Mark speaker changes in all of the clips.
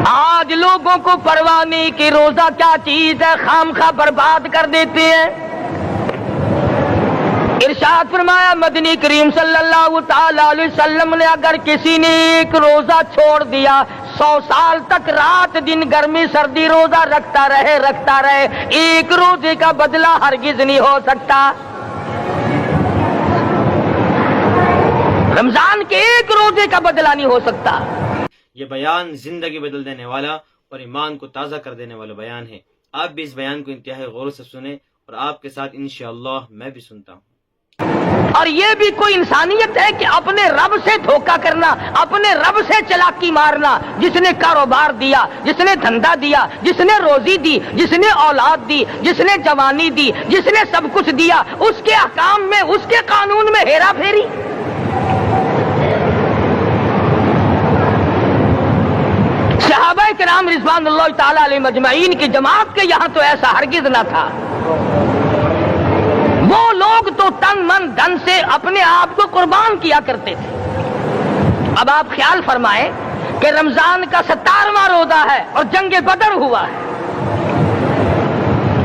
Speaker 1: آج لوگوں کو پرواہ نہیں کہ روزہ کیا چیز ہے، خام خواہ برباد کر دیتے ہیں۔ ارشاد فرمایا مدنی کریم صلی اللہ تعالی علیہ وسلم نے اگر کسی نے ایک روزہ چھوڑ دیا 100 سال تک رات دن گرمی سردی روزہ رکھتا رہے ایک روزے کا بدلہ ہرگز نہیں ہو سکتا۔ رمضان کے ایک روزے کا بدلہ نہیں ہو سکتا۔
Speaker 2: یہ بیان زندگی بدل دینے والا اور ایمان کو تازہ کر دینے والا بیان ہے۔ آپ بھی اس بیان کو انتہائی غور سے سنیں اور آپ کے ساتھ انشاءاللہ میں بھی سنتا ہوں۔
Speaker 1: اور یہ بھی کوئی انسانیت ہے کہ اپنے رب سے دھوکہ کرنا، اپنے رب سے چلاکی مارنا؟ جس نے کاروبار دیا، جس نے دھندا دیا، جس نے روزی دی، جس نے اولاد دی، جس نے جوانی دی، جس نے سب کچھ دیا، اس کے احکام میں، اس کے قانون میں ہیرا پھیری۔ صحابہ کرام رضوان اللہ تعالی علیہ مجمعین کی جماعت کے یہاں تو ایسا ہرگز نہ تھا۔ وہ لوگ تو تن من دھن سے اپنے آپ کو قربان کیا کرتے تھے۔ اب آپ خیال فرمائیں کہ رمضان کا 17واں روزہ ہے اور جنگ بدر ہوا ہے۔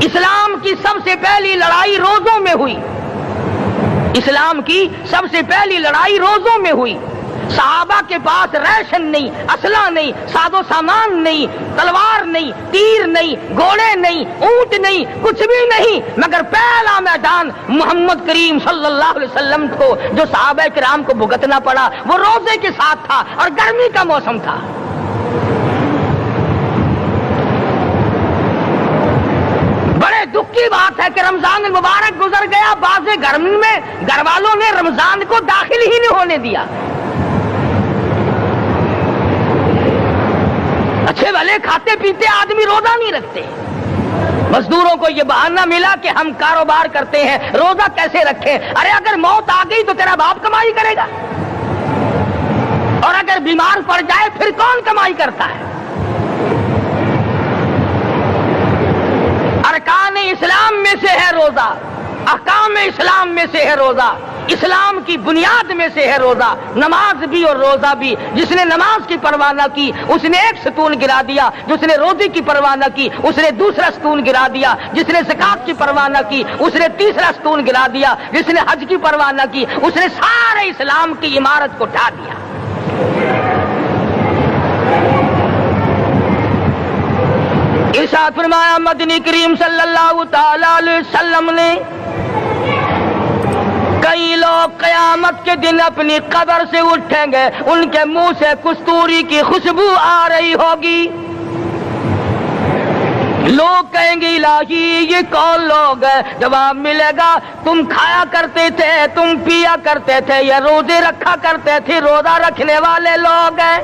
Speaker 1: اسلام کی سب سے پہلی لڑائی روزوں میں ہوئی، اسلام کی سب سے پہلی لڑائی روزوں میں ہوئی۔ صحابہ کے پاس ریشن نہیں، اسلحہ نہیں، ساز و سامان نہیں، تلوار نہیں، تیر نہیں، گھوڑے نہیں، اونٹ نہیں، کچھ بھی نہیں، مگر پہلا میدان محمد کریم صلی اللہ علیہ وسلم کو جو صحابہ کرام کو بھگتنا پڑا وہ روزے کے ساتھ تھا اور گرمی کا موسم تھا۔ بڑے دکھ کی بات ہے کہ رمضان المبارک گزر گیا، بعض گھر میں گھر والوں نے رمضان کو داخل ہی نہیں ہونے دیا۔ اچھے بھلے کھاتے پیتے آدمی روزہ نہیں رکھتے۔ مزدوروں کو یہ بہانہ ملا کہ ہم کاروبار کرتے ہیں، روزہ کیسے رکھیں؟ ارے اگر موت آ گئی تو تیرا باپ کمائی کرے گا، اور اگر بیمار پڑ جائے پھر کون کمائی کرتا ہے؟ ارکان اسلام میں سے ہے روزہ، احکام اسلام میں سے ہے روزہ، اسلام کی بنیاد میں سے ہے روزہ۔ نماز بھی اور روزہ بھی، جس نے نماز کی پرواہ نہ کی اس نے ایک ستون گرا دیا، جس نے روزے کی پرواہ نہ کی اس نے دوسرا ستون گرا دیا، جس نے زکات کی پرواہ نہ کی اس نے تیسرا ستون گرا دیا، جس نے حج کی پرواہ نہ کی اس نے سارے اسلام کی عمارت کو ڈھا دیا۔ ارشاد فرمایا مدنی کریم صلی اللہ تعالی علیہ وسلم نے کئی لوگ قیامت کے دن اپنی قبر سے اٹھیں گے، ان کے منہ سے کستوری کی خوشبو آ رہی ہوگی۔ لوگ کہیں گے الہی یہ کون لوگ ہیں؟ جواب ملے گا تم کھایا کرتے تھے، تم پیا کرتے تھے، یہ روزے رکھا کرتے تھے، روزہ رکھنے والے لوگ ہیں۔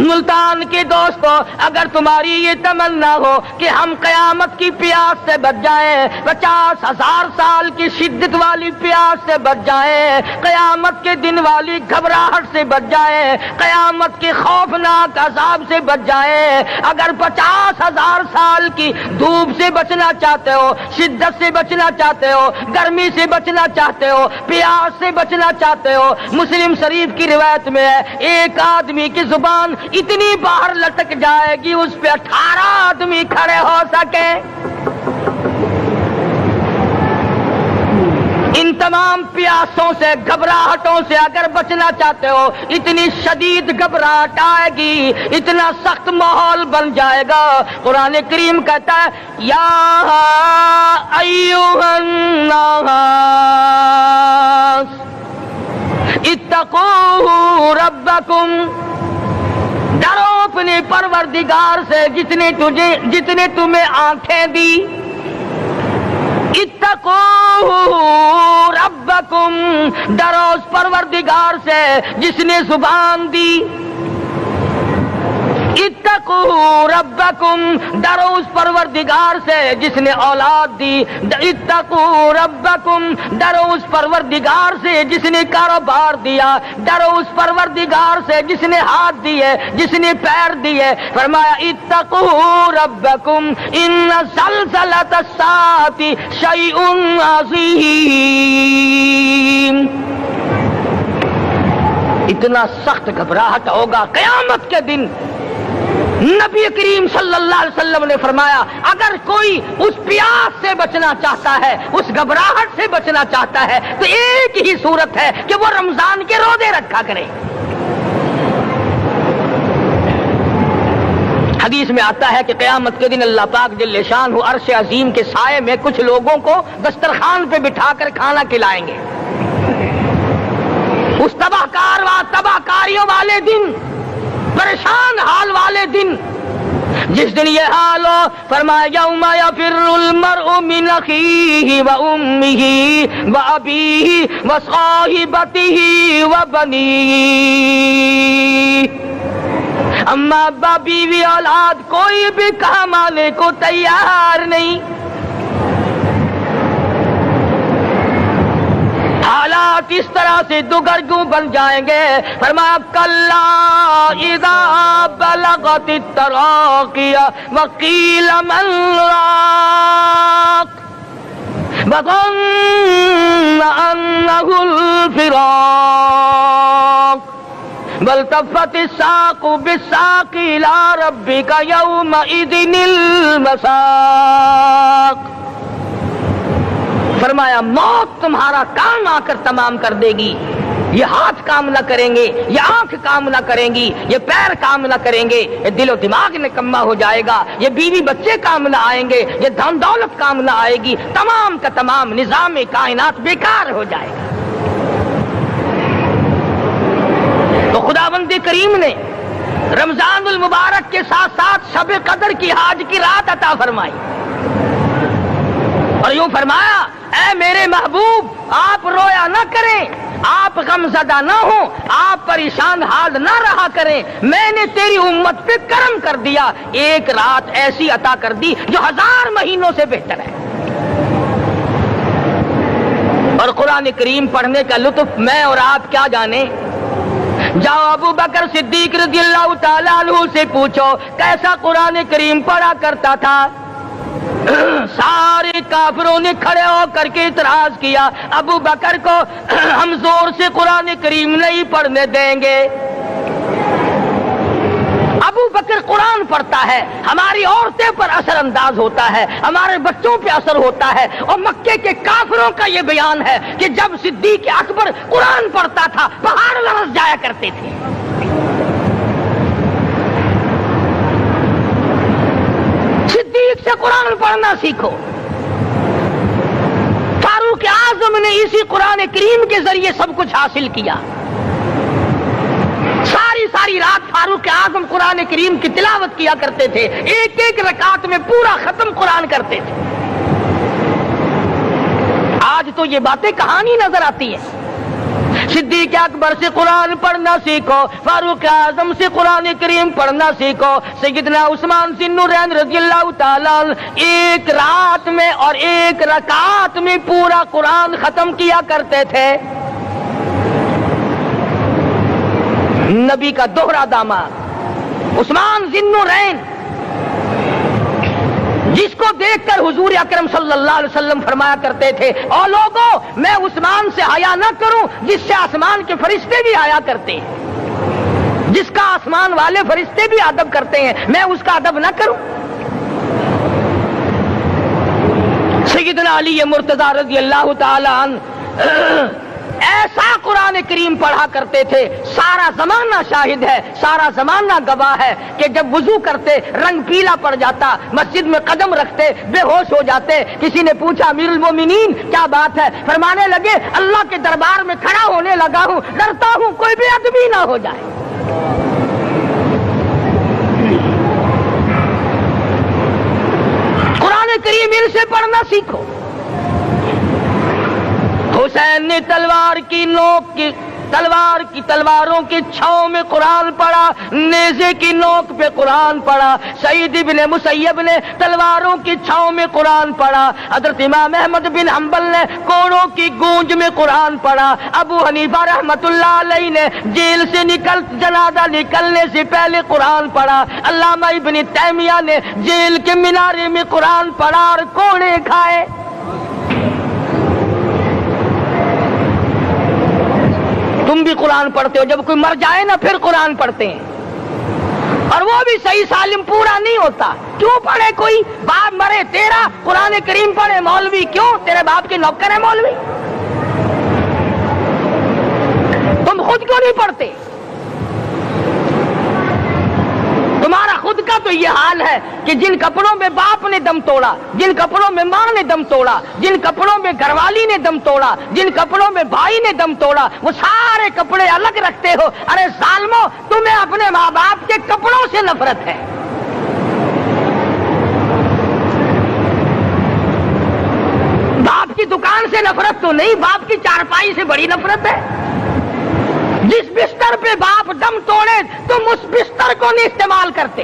Speaker 1: ملتان کے دوستو، اگر تمہاری یہ تمنا ہو کہ ہم قیامت کی پیاس سے بچ جائیں، 50,000 سال کی شدت والی پیاس سے بچ جائیں، قیامت کے دن والی گھبراہٹ سے بچ جائیں، قیامت کے خوفناک عذاب سے بچ جائیں، اگر 50,000 سال کی دھوپ سے بچنا چاہتے ہو، شدت سے بچنا چاہتے ہو، گرمی سے بچنا چاہتے ہو، پیاس سے بچنا چاہتے ہو، مسلم شریف کی روایت میں ہے ایک آدمی کی زبان اتنی باہر لٹک جائے گی اس پہ 18 آدمی کھڑے ہو سکے۔ ان تمام پیاسوں سے، گھبراہٹوں سے اگر بچنا چاہتے ہو، اتنی شدید گھبراہٹ آئے گی، اتنا سخت ماحول بن جائے گا۔ قرآن کریم کہتا ہے یا ایھا الناس اتقوا ربکم، ڈرو اپنے پروردگار سے جتنے تمہیں آنکھیں دی۔ اتقوا ربکم، ڈرو اس پروردگار سے جس نے زبان دی۔ اتقوا ربکم، ڈرو اس پروردگار سے جس نے اولاد دی۔ اتقوا ربکم، ڈرو اس پروردگار سے جس نے کاروبار دیا۔ ڈرو اس پروردگار سے جس نے ہاتھ دیے، جس نے پیر دیے۔ فرمایا اتقوا ربکم ان زلزلۃ الساعۃ شیء عظیم۔ اتنا سخت گھبراہٹ ہوگا قیامت کے دن. نبی کریم صلی اللہ علیہ وسلم نے فرمایا اگر کوئی اس پیاس سے بچنا چاہتا ہے, اس گھبراہٹ سے بچنا چاہتا ہے, تو ایک ہی صورت ہے کہ وہ رمضان کے روزے رکھا کرے. حدیث میں آتا ہے کہ قیامت کے دن اللہ پاک جل شانہ عرش عظیم کے سائے میں کچھ لوگوں کو دسترخوان پہ بٹھا کر کھانا کھلائیں گے. اس تباہ کاریوں والے دن, پریشان حال والے دن, جس دن یہ حال ہو, فرمایا یوم یفر المرء من اخیہ و امہ و ابیہ و صاحبتہ و بنیہ. اما ابا بیوی اولاد کوئی بھی کام آنے کو تیار نہیں. حالات اس طرح سے دگرگوں بن جائیں گے. فرمایا کلا اذا بلغت التراقی وقیل من راق وظن انہ الفراق والتفت الساق بالساق الى ربک یومئذ المساق. فرمایا موت تمہارا کام آ کر تمام کر دے گی. یہ ہاتھ کام نہ کریں گے, یہ آنکھ کام نہ کریں گی, یہ پیر کام نہ کریں گے, یہ دل و دماغ نکما ہو جائے گا, یہ بیوی بچے کام نہ آئیں گے, یہ دھن دولت کام نہ آئے گی. تمام کا تمام نظام کائنات بیکار ہو جائے گا. تو خداوند کریم نے رمضان المبارک کے ساتھ ساتھ شب قدر کی حاج کی رات عطا فرمائی اور یوں فرمایا اے میرے محبوب آپ رویا نہ کریں, آپ غم زدہ نہ ہوں, آپ پریشان حال نہ رہا کریں. میں نے تیری امت پہ کرم کر دیا, ایک رات ایسی عطا کر دی جو 1000 مہینوں سے بہتر ہے. اور قرآن کریم پڑھنے کا لطف میں اور آپ کیا جانیں. جاؤ ابو بکر صدیق رضی اللہ تعالیٰ عنہ سے پوچھو کیسا قرآن کریم پڑھا کرتا تھا. سارے کافروں نے کھڑے ہو کر کے اعتراض کیا ابو بکر کو ہم زور سے قرآن کریم نہیں پڑھنے دیں گے. ابو بکر قرآن پڑھتا ہے, ہماری عورتیں پر اثر انداز ہوتا ہے, ہمارے بچوں پہ اثر ہوتا ہے. اور مکے کے کافروں کا یہ بیان ہے کہ جب صدیق اکبر قرآن پڑھتا تھا پہاڑ لرز جایا کرتے تھے. صدیق سے قرآن پڑھنا سیکھو. فاروق اعظم نے اسی قرآن کریم کے ذریعے سب کچھ حاصل کیا. ساری رات فاروق اعظم قرآن کریم کی تلاوت کیا کرتے تھے, ایک ایک رکعت میں پورا ختم قرآن کرتے تھے. آج تو یہ باتیں کہانی نظر آتی ہیں. صدیق اکبر سے قرآن پڑھنا سیکھو, فاروق اعظم سے قرآن کریم پڑھنا سیکھو. سیدنا عثمان ذی النورین رضی اللہ تعالیٰ ایک رات میں اور ایک رکعت میں پورا قرآن ختم کیا کرتے تھے. نبی کا دوہرا داماد عثمان ذی النورین, جس کو دیکھ کر حضور اکرم صلی اللہ علیہ وسلم فرمایا کرتے تھے اور لوگوں میں عثمان سے حیا نہ کروں جس سے آسمان کے فرشتے بھی حیا کرتے ہیں, جس کا آسمان والے فرشتے بھی ادب کرتے ہیں, میں اس کا ادب نہ کروں. سیدنا علی مرتضی رضی اللہ تعالی عنہ ایسا قرآن کریم پڑھا کرتے تھے, سارا زمانہ شاہد ہے, سارا زمانہ گواہ ہے کہ جب وضو کرتے رنگ پیلا پڑ جاتا, مسجد میں قدم رکھتے بے ہوش ہو جاتے. کسی نے پوچھا امیر المومنین کیا بات ہے؟ فرمانے لگے اللہ کے دربار میں کھڑا ہونے لگا ہوں, ڈرتا ہوں کوئی بے ادبی نہ ہو جائے. قرآن کریم ان سے پڑھنا سیکھو. حسین نے تلوار کی تلواروں کی چھاؤں میں قرآن پڑھا, نیزے کی نوک پہ قرآن پڑھا. سعید بن مسیب نے تلواروں کی چھاؤں میں قرآن پڑھا. حضرت امام احمد بن حنبل نے کوڑوں کی گونج میں قرآن پڑھا. ابو حنیفہ رحمت اللہ علیہ نے جیل سے جنازہ نکلنے سے پہلے قرآن پڑھا. علامہ ابن تیمیہ نے جیل کے مینارے میں قرآن پڑھا اور کوڑے کھائے. تم بھی قرآن پڑھتے ہو، جب کوئی مر جائے نا پھر قرآن پڑھتے ہیں، اور وہ بھی صحیح سالم پورا نہیں ہوتا۔ کیوں پڑھے؟ کوئی باپ مرے تیرا قرآن کریم پڑھے مولوی، کیوں؟ تیرے باپ کے نوکر ہے مولوی؟ تم خود کیوں نہیں پڑھتے؟ تمہارا خود کا تو یہ حال ہے کہ جن کپڑوں میں باپ نے دم توڑا، جن کپڑوں میں ماں نے دم توڑا، جن کپڑوں میں گھر والی نے دم توڑا، جن کپڑوں میں بھائی نے دم توڑا، وہ سارے کپڑے الگ رکھتے ہو۔ ارے ظالمو، تمہیں اپنے ماں باپ کے کپڑوں سے نفرت ہے۔ باپ کی دکان سے نفرت تو نہیں، باپ کی چارپائی سے بڑی نفرت ہے۔ جس بستر پہ باپ دم توڑے تم اس بستر کو نہیں استعمال کرتے۔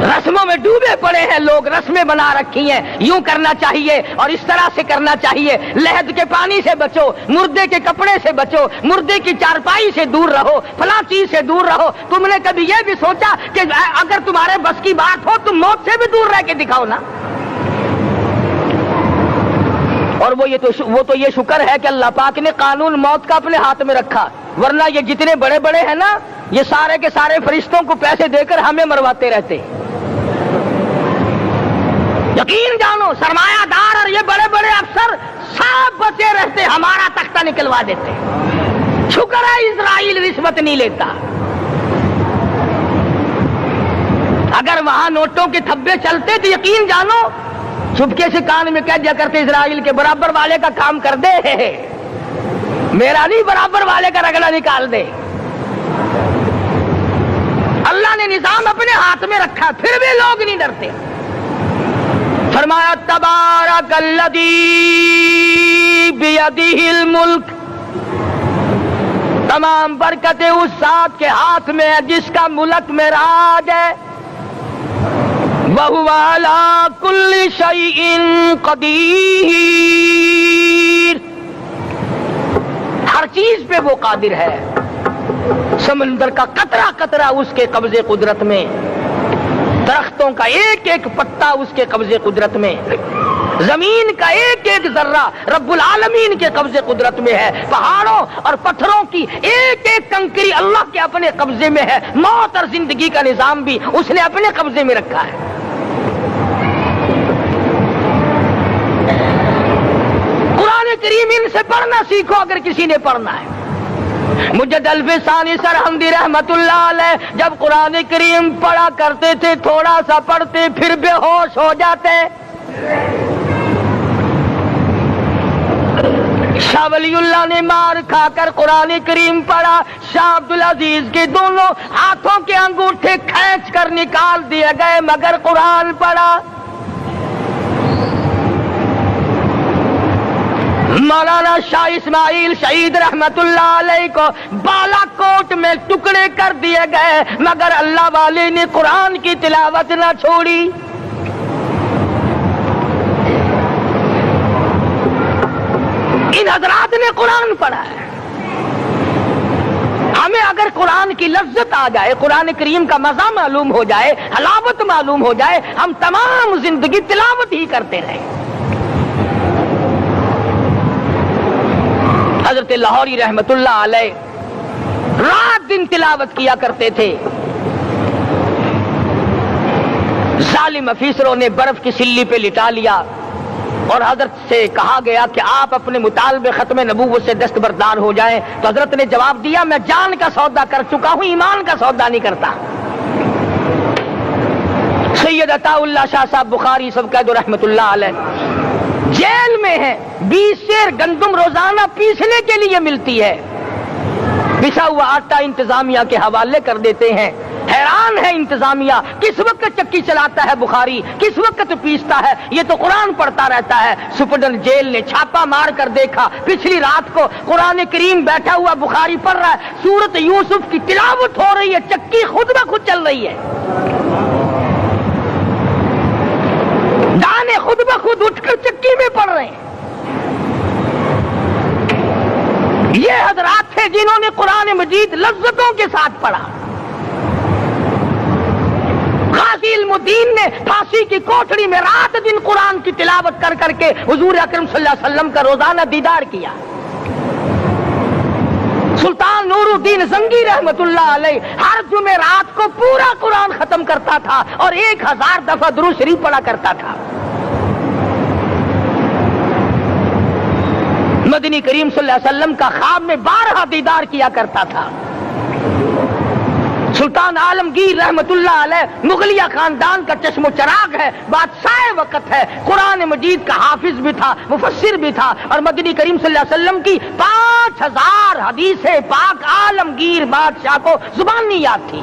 Speaker 1: رسموں میں ڈوبے پڑے ہیں لوگ، رسمیں بنا رکھی ہیں، یوں کرنا چاہیے اور اس طرح سے کرنا چاہیے، لہد کے پانی سے بچو، مردے کے کپڑے سے بچو، مردے کی چارپائی سے دور رہو، فلاں چیز سے دور رہو۔ تم نے کبھی یہ بھی سوچا کہ اگر تمہارے بس کی بات ہو تم موت سے بھی دور رہ کے دکھاؤ نا؟ اور وہ تو یہ شکر ہے کہ اللہ پاک نے قانون موت کا اپنے ہاتھ میں رکھا، ورنہ یہ جتنے بڑے بڑے ہیں نا، یہ سارے کے سارے فرشتوں کو پیسے دے کر ہمیں مرواتے رہتے۔ یقین جانو، سرمایہ دار اور یہ بڑے بڑے افسر سب بچے رہتے، ہمارا تختہ نکلوا دیتے۔ شکر ہے اسرائیل رشوت نہیں لیتا، اگر وہاں نوٹوں کے تھبے چلتے تو یقین جانو چپکے سے کان میں کہہ دیا کرتے اسرائیل کے برابر والے کا کام کر دے، میرا نہیں، برابر والے کا رگڑا نکال دے۔ اللہ نے نظام اپنے ہاتھ میں رکھا پھر بھی لوگ نہیں ڈرتے۔ فرمایا تبارک الذی بیدہ الملک، تمام برکتیں اس ذات کے ہاتھ میں ہے جس کا ملک میں راج ہے۔ وَهُوَ عَلَىٰ كُلِّ شَيْءٍ قَدِيرٌ، ہر چیز پہ وہ قادر ہے۔ سمندر کا قطرہ قطرہ اس کے قبضے قدرت میں، درختوں کا ایک ایک پتا اس کے قبضے قدرت میں، زمین کا ایک ایک ذرہ رب العالمین کے قبضے قدرت میں ہے، پہاڑوں اور پتھروں کی ایک ایک کنکری اللہ کے اپنے قبضے میں ہے، موت اور زندگی کا نظام بھی اس نے اپنے قبضے میں رکھا ہے۔ قرآن کریم ان سے پڑھنا سیکھو اگر کسی نے پڑھنا ہے۔ مجد الفسانی سرہندی رحمت اللہ علیہ جب قرآن کریم پڑھا کرتے تھے تھوڑا سا پڑھتے پھر بے ہوش ہو جاتے۔ شاہ ولی اللہ نے مار کھا کر قرآن کریم پڑھا، شاہ عبدالعزیز کے دونوں ہاتھوں کے انگوٹھے کھینچ کر نکال دیے گئے مگر قرآن پڑھا۔ مولانا شاہ اسماعیل شہید رحمت اللہ علیہ کو بالا کوٹ میں ٹکڑے کر دیے گئے مگر اللہ والے نے قرآن کی تلاوت نہ چھوڑی۔ ان حضرات نے قرآن پڑھا ہے۔ ہمیں اگر قرآن کی لذت آ جائے، قرآن کریم کا مزہ معلوم ہو جائے، حلاوت معلوم ہو جائے، ہم تمام زندگی تلاوت ہی کرتے رہیں۔ حضرت لاہوری رحمت اللہ علیہ رات دن تلاوت کیا کرتے تھے۔ ظالم افیسروں نے برف کی سلی پہ لٹا لیا اور حضرت سے کہا گیا کہ آپ اپنے مطالبے ختم نبوت سے دستبردار ہو جائیں، تو حضرت نے جواب دیا میں جان کا سودا کر چکا ہوں، ایمان کا سودا نہیں کرتا۔ سید عطا اللہ شاہ صاحب بخاری سب قید رحمت اللہ علیہ جیل میں ہے، 20 سیر گندم روزانہ پیسنے کے لیے ملتی ہے، پسا ہوا آٹا انتظامیہ کے حوالے کر دیتے ہیں۔ حیران ہے انتظامیہ، کس وقت چکی چلاتا ہے بخاری، کس وقت پیستا ہے، یہ تو قرآن پڑھتا رہتا ہے۔ سپرڈنٹ جیل نے چھاپا مار کر دیکھا، پچھلی رات کو قرآن کریم بیٹھا ہوا بخاری پڑھ رہا ہے، سورت یوسف کی تلاوت ہو رہی ہے، چکی خود بخود چل رہی ہے، دانے خود بخود اٹھ کر چکی میں پڑھ رہے ہیں۔ یہ حضرات تھے جنہوں نے قرآن مجید لذتوں کے ساتھ پڑھا۔ خاص غازی علم الدین نے پھانسی کی کوٹڑی میں رات دن قرآن کی تلاوت کر کر کے حضور اکرم صلی اللہ علیہ وسلم کا روزانہ دیدار کیا۔ سلطان نور الدین زنگی رحمت اللہ علیہ ہر جمعرات کو پورا قرآن ختم کرتا تھا اور 1000 دفعہ درود شریف پڑھا کرتا تھا۔ مدنی کریم صلی اللہ علیہ وسلم کا خواب میں 12 دیدار کیا کرتا تھا۔ سلطان عالمگیر رحمت اللہ علیہ مغلیہ خاندان کا چشم و چراغ ہے، بادشاہ وقت ہے، قرآن مجید کا حافظ بھی تھا، مفسر بھی تھا، اور مدنی کریم صلی اللہ علیہ وسلم کی 5000 حدیث پاک عالمگیر بادشاہ کو زبانی یاد تھی۔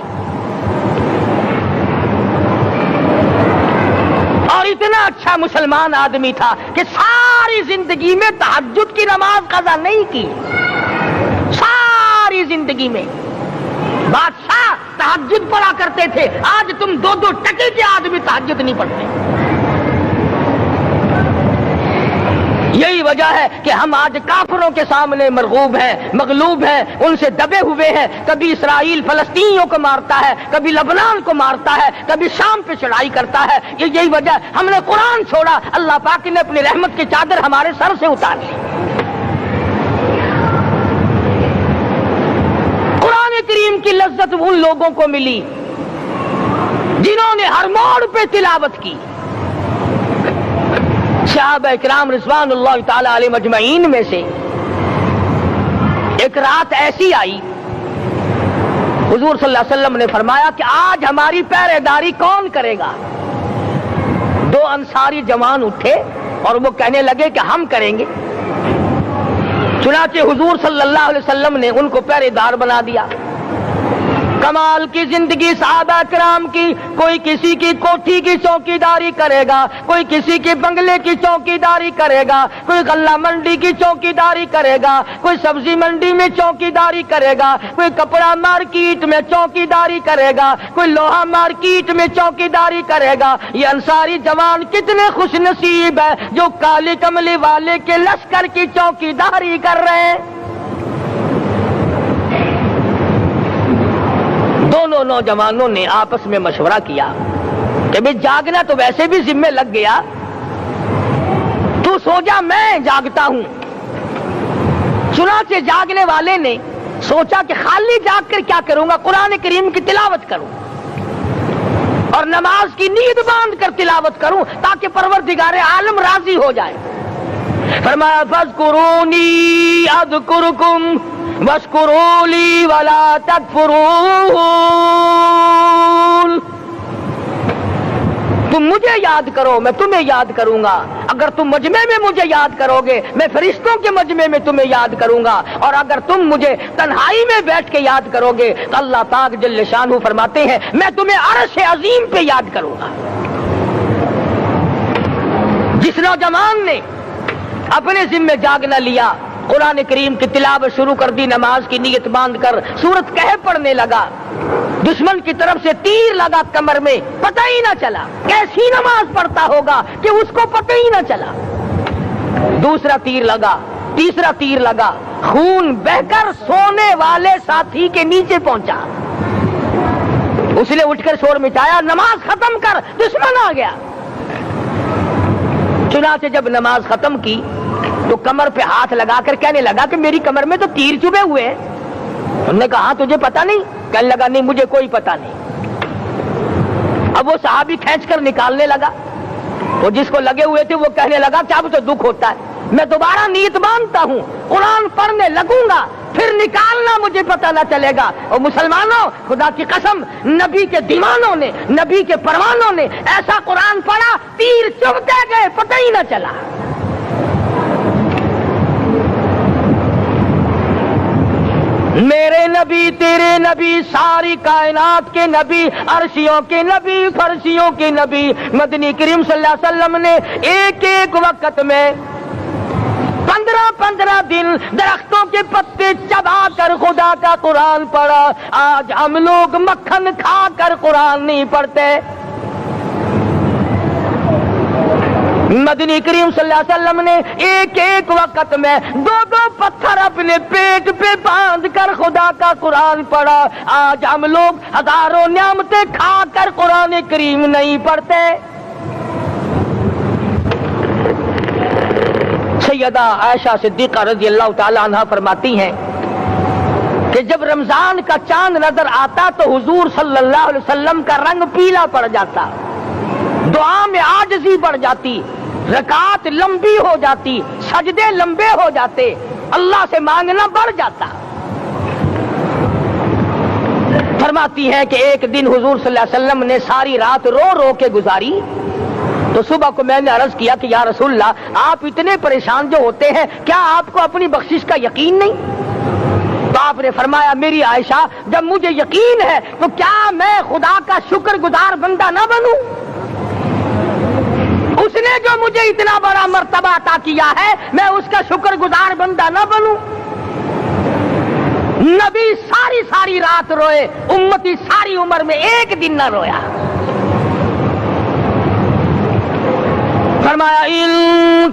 Speaker 1: اور اتنا اچھا مسلمان آدمی تھا کہ ساری زندگی میں تہجد کی نماز قضا نہیں کی، ساری زندگی میں۔ بادشاہ تہجد پڑھا کرتے تھے، آج تم 2 ٹکے کے آدمی تہجد نہیں پڑھتے۔ یہی وجہ ہے کہ ہم آج کافروں کے سامنے مرغوب ہیں، مغلوب ہیں، ان سے دبے ہوئے ہیں۔ کبھی اسرائیل فلسطینیوں کو مارتا ہے، کبھی لبنان کو مارتا ہے، کبھی شام پہ چڑھائی کرتا ہے۔ یہی وجہ ہے ہم نے قرآن چھوڑا، اللہ پاک نے اپنی رحمت کی چادر ہمارے سر سے اتار لی۔ قرآن کریم کی لذت ان لوگوں کو ملی جنہوں نے ہر موڑ پہ تلاوت کی۔ صحابہ اکرام رضوان اللہ تعالی علیہ مجمعین میں سے ایک رات ایسی آئی، حضور صلی اللہ علیہ وسلم نے فرمایا کہ آج ہماری پہرے داری کون کرے گا؟ 2 انصاری جوان اٹھے اور وہ کہنے لگے کہ ہم کریں گے۔ چنانچہ حضور صلی اللہ علیہ وسلم نے ان کو پہرے دار بنا دیا۔ کمال کی زندگی صحابہ کرام کی، کوئی کسی کی کوٹھی کی چوکی داری کرے گا، کوئی کسی کے بنگلے کی چوکی داری کرے گا، کوئی غلہ منڈی کی چوکی داری کرے گا، کوئی سبزی منڈی میں چوکی داری کرے گا، کوئی کپڑا مارکیٹ میں چوکی داری کرے گا، کوئی لوہا مارکیٹ میں چوکی داری کرے گا۔ یہ انصاری جوان کتنے خوش نصیب ہے جو کالی کملی والے کے لشکر کی چوکی داری کر رہے ہیں۔ دونوں نوجوانوں نے آپس میں مشورہ کیا کہ بھئی جاگنا تو ویسے بھی ذمہ لگ گیا، تو سو جا، میں جاگتا ہوں۔ چنانچہ جاگنے والے نے سوچا کہ خالی جاگ کر کیا کروں گا، قرآن کریم کی تلاوت کروں اور نماز کی نیند باندھ کر تلاوت کروں تاکہ پروردگار عالم راضی ہو جائے۔ فرمایا فاذکرونی اذکرکم واشکروا لی ولا تکفرون، تم مجھے یاد کرو میں تمہیں یاد کروں گا، اگر تم مجمع میں مجھے یاد کرو گے میں فرشتوں کے مجمع میں تمہیں یاد کروں گا، اور اگر تم مجھے تنہائی میں بیٹھ کے یاد کرو گے تو اللہ پاک جل شانہ فرماتے ہیں میں تمہیں عرش عظیم پہ یاد کروں گا۔ جس نوجوان نے اپنے ذمہ جاگنا لیا، قرآن کریم کی تلاوت شروع کر دی، نماز کی نیت باندھ کر سورت کہف پڑھنے لگا، دشمن کی طرف سے تیر لگا کمر میں، پتہ ہی نہ چلا کیسی نماز پڑھتا ہوگا کہ اس کو پتہ ہی نہ چلا۔ دوسرا تیر لگا، تیسرا تیر لگا، خون بہ کر سونے والے ساتھی کے نیچے پہنچا۔ اس نے اٹھ کر شور مچایا، نماز ختم کر، دشمن آ گیا۔ چنانچہ جب نماز ختم کی تو کمر پہ ہاتھ لگا کر کہنے لگا کہ میری کمر میں تو تیر چبھے ہوئے ہیں۔ انہوں نے کہا تجھے پتا نہیں؟ کہنے لگا نہیں مجھے کوئی پتا نہیں۔ اب وہ صحابی کھینچ کر نکالنے لگا، وہ جس کو لگے ہوئے تھے وہ کہنے لگا کہ اب تو دکھ ہوتا ہے، میں دوبارہ نیت باندھتا ہوں، قرآن پڑھنے لگوں گا، پھر نکالنا مجھے پتہ نہ چلے گا۔ اور مسلمانوں خدا کی قسم، نبی کے دیوانوں نے، نبی کے پروانوں نے ایسا قرآن پڑھا تیر چبھتے گئے، پتہ ہی نہ چلا۔ میرے نبی تیرے نبی، ساری کائنات کے نبی، عرشیوں کے نبی، فرشیوں کے نبی، مدنی کریم صلی اللہ علیہ وسلم نے ایک ایک وقت میں 15 دن درختوں کے پتے چبا کر خدا کا قرآن پڑھا۔ آج ہم لوگ مکھن کھا کر قرآن نہیں پڑھتے۔ مدنی کریم صلی اللہ علیہ وسلم نے ایک ایک وقت میں 2 پتھر اپنے پیٹ پہ باندھ کر خدا کا قرآن پڑھا. آج ہم لوگ ہزاروں نعمتیں کھا کر قرآن کریم نہیں پڑھتے. سیدہ عائشہ صدیقہ رضی اللہ تعالی عنہا فرماتی ہیں کہ جب رمضان کا چاند نظر آتا تو حضور صلی اللہ علیہ وسلم کا رنگ پیلا پڑ جاتا, دعا میں عاجزی بڑھ جاتی, رکعت لمبی ہو جاتی, سجدے لمبے ہو جاتے, اللہ سے مانگنا بڑھ جاتا. فرماتی ہے کہ ایک دن حضور صلی اللہ علیہ وسلم نے ساری رات رو رو کے گزاری. تو صبح کو میں نے عرض کیا کہ یا رسول اللہ, آپ اتنے پریشان جو ہوتے ہیں, کیا آپ کو اپنی بخشش کا یقین نہیں؟ تو آپ نے فرمایا میری عائشہ, جب مجھے یقین ہے تو کیا میں خدا کا شکر گزار بندہ نہ بنوں؟ اس نے جو مجھے اتنا بڑا مرتبہ عطا کیا ہے, میں اس کا شکر گزار بندہ نہ بنوں؟ نبی ساری رات روئے, امتی ساری عمر میں ایک دن نہ رویا. فرمایا ان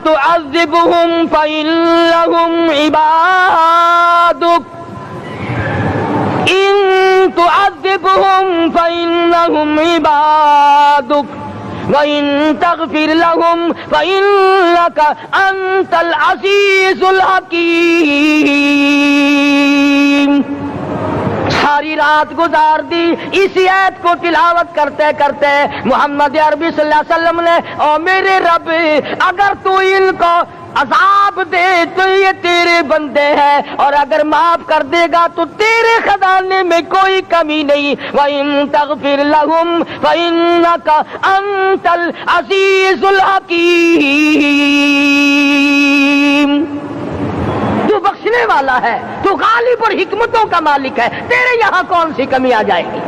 Speaker 1: تعذبهم فإنهم عبادك, ان تعذبهم فإنهم عبادك وَإِن تَغْفِرْ لَهُمْ فَإِنَّكَ أَنْتَ الْعَزِيزُ الْحَكِيمُ. ساری رات گزار دی اسی آیت کو تلاوت کرتے کرتے. محمد عربی صلی اللہ علیہ وسلم نے, او میرے رب, اگر تو ان کو عذاب دے تو یہ تیرے بندے ہیں, اور اگر معاف کر دے گا تو تیرے خزانے میں کوئی کمی نہیں. وَإِن تَغْفِرْ لَهُمْ فَإِنَّكَ أَنْتَ الْعَزِيزُ الْحَكِيمُ. تو بخشنے والا ہے, تو غالب اور حکمتوں کا مالک ہے, تیرے یہاں کون سی کمی آ جائے گی؟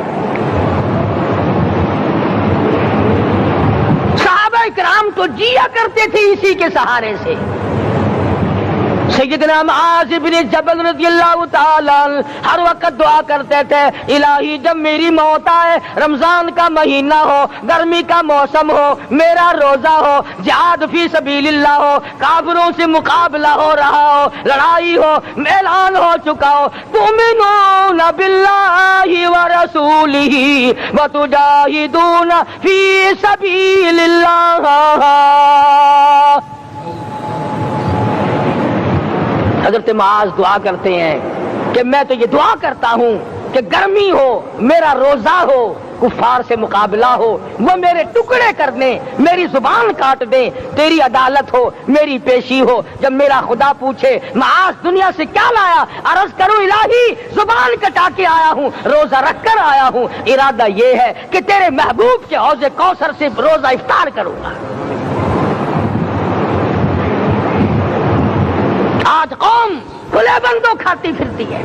Speaker 1: صحابہ کرام تو جیا کرتے تھے اسی کے سہارے سے. سیدنا معاذ بن جبل رضی اللہ تعالی ہر وقت دعا کرتے تھے, الہی جب میری موت آئے, رمضان کا مہینہ ہو, گرمی کا موسم ہو, میرا روزہ ہو, جہاد فی سبیل اللہ ہو, کافروں سے مقابلہ ہو رہا ہو, لڑائی ہو, اعلان ہو چکا ہو, تؤمنون باللہ ورسولہ وتجاہدون فی سبیل اللہ. حضرت معاذ دعا کرتے ہیں کہ میں تو یہ دعا کرتا ہوں کہ گرمی ہو, میرا روزہ ہو, کفار سے مقابلہ ہو, وہ میرے ٹکڑے کر دیں, میری زبان کاٹ دیں, تیری عدالت ہو, میری پیشی ہو. جب میرا خدا پوچھے معاذ دنیا سے کیا لایا, عرض کروں الہی زبان کٹا کے آیا ہوں, روزہ رکھ کر آیا ہوں, ارادہ یہ ہے کہ تیرے محبوب کے حوض کوثر سے روزہ افطار کروں گا. آج قوم کھلے بندوں کھاتی پھرتی ہے,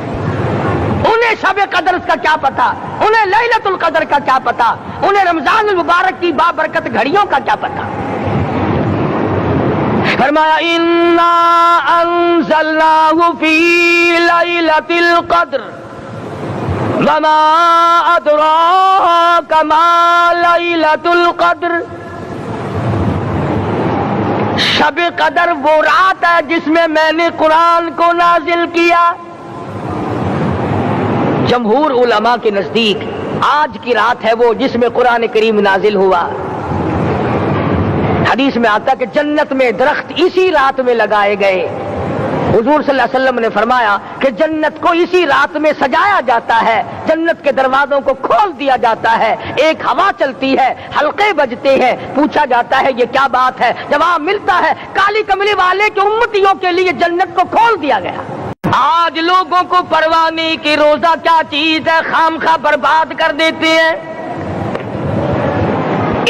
Speaker 1: انہیں شب قدر کا کیا پتا, انہیں لیلۃ القدر کا کیا پتا, انہیں رمضان المبارک کی بابرکت گھڑیوں کا کیا پتا. فرمایا انا انزلناہ فی لیلۃ القدر وما ادراک ما لیلۃ القدر. شب قدر وہ رات ہے جس میں نے قرآن کو نازل کیا. جمہور علماء کے نزدیک آج کی رات ہے وہ جس میں قرآن کریم نازل ہوا. حدیث میں آتا کہ جنت میں درخت اسی رات میں لگائے گئے. حضور صلی اللہ علیہ وسلم نے فرمایا کہ جنت کو اسی رات میں سجایا جاتا ہے, جنت کے دروازوں کو کھول دیا جاتا ہے, ایک ہوا چلتی ہے, حلقے بجتے ہیں, پوچھا جاتا ہے یہ کیا بات ہے, جواب ملتا ہے کالی کملی والے کے امتیوں کے لیے جنت کو کھول دیا گیا. آج لوگوں کو پرواہ نہیں کہ روزہ کیا چیز ہے, خام خواہ برباد کر دیتے ہیں.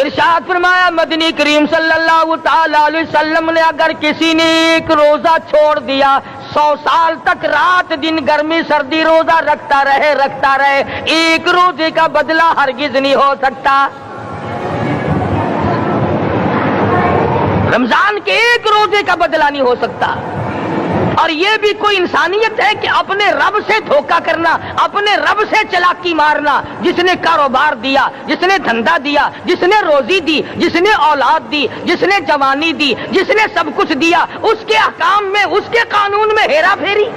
Speaker 1: ارشاد فرمایا مدنی کریم صلی اللہ تعالی علیہ وسلم نے, اگر کسی نے ایک روزہ چھوڑ دیا 100 سال تک رات دن گرمی سردی روزہ رکھتا رہے, ایک روزے کا بدلہ ہرگز نہیں ہو سکتا. رمضان کے ایک روزے کا بدلہ نہیں ہو سکتا. اور یہ بھی کوئی انسانیت ہے کہ اپنے رب سے دھوکہ کرنا، اپنے رب سے چلاکی مارنا؟ جس نے کاروبار دیا، جس نے دھندا دیا، جس نے روزی دی، جس نے اولاد دی، جس نے جوانی دی، جس نے سب کچھ دیا، اس کے احکام میں، اس کے قانون میں ہیرا پھیری۔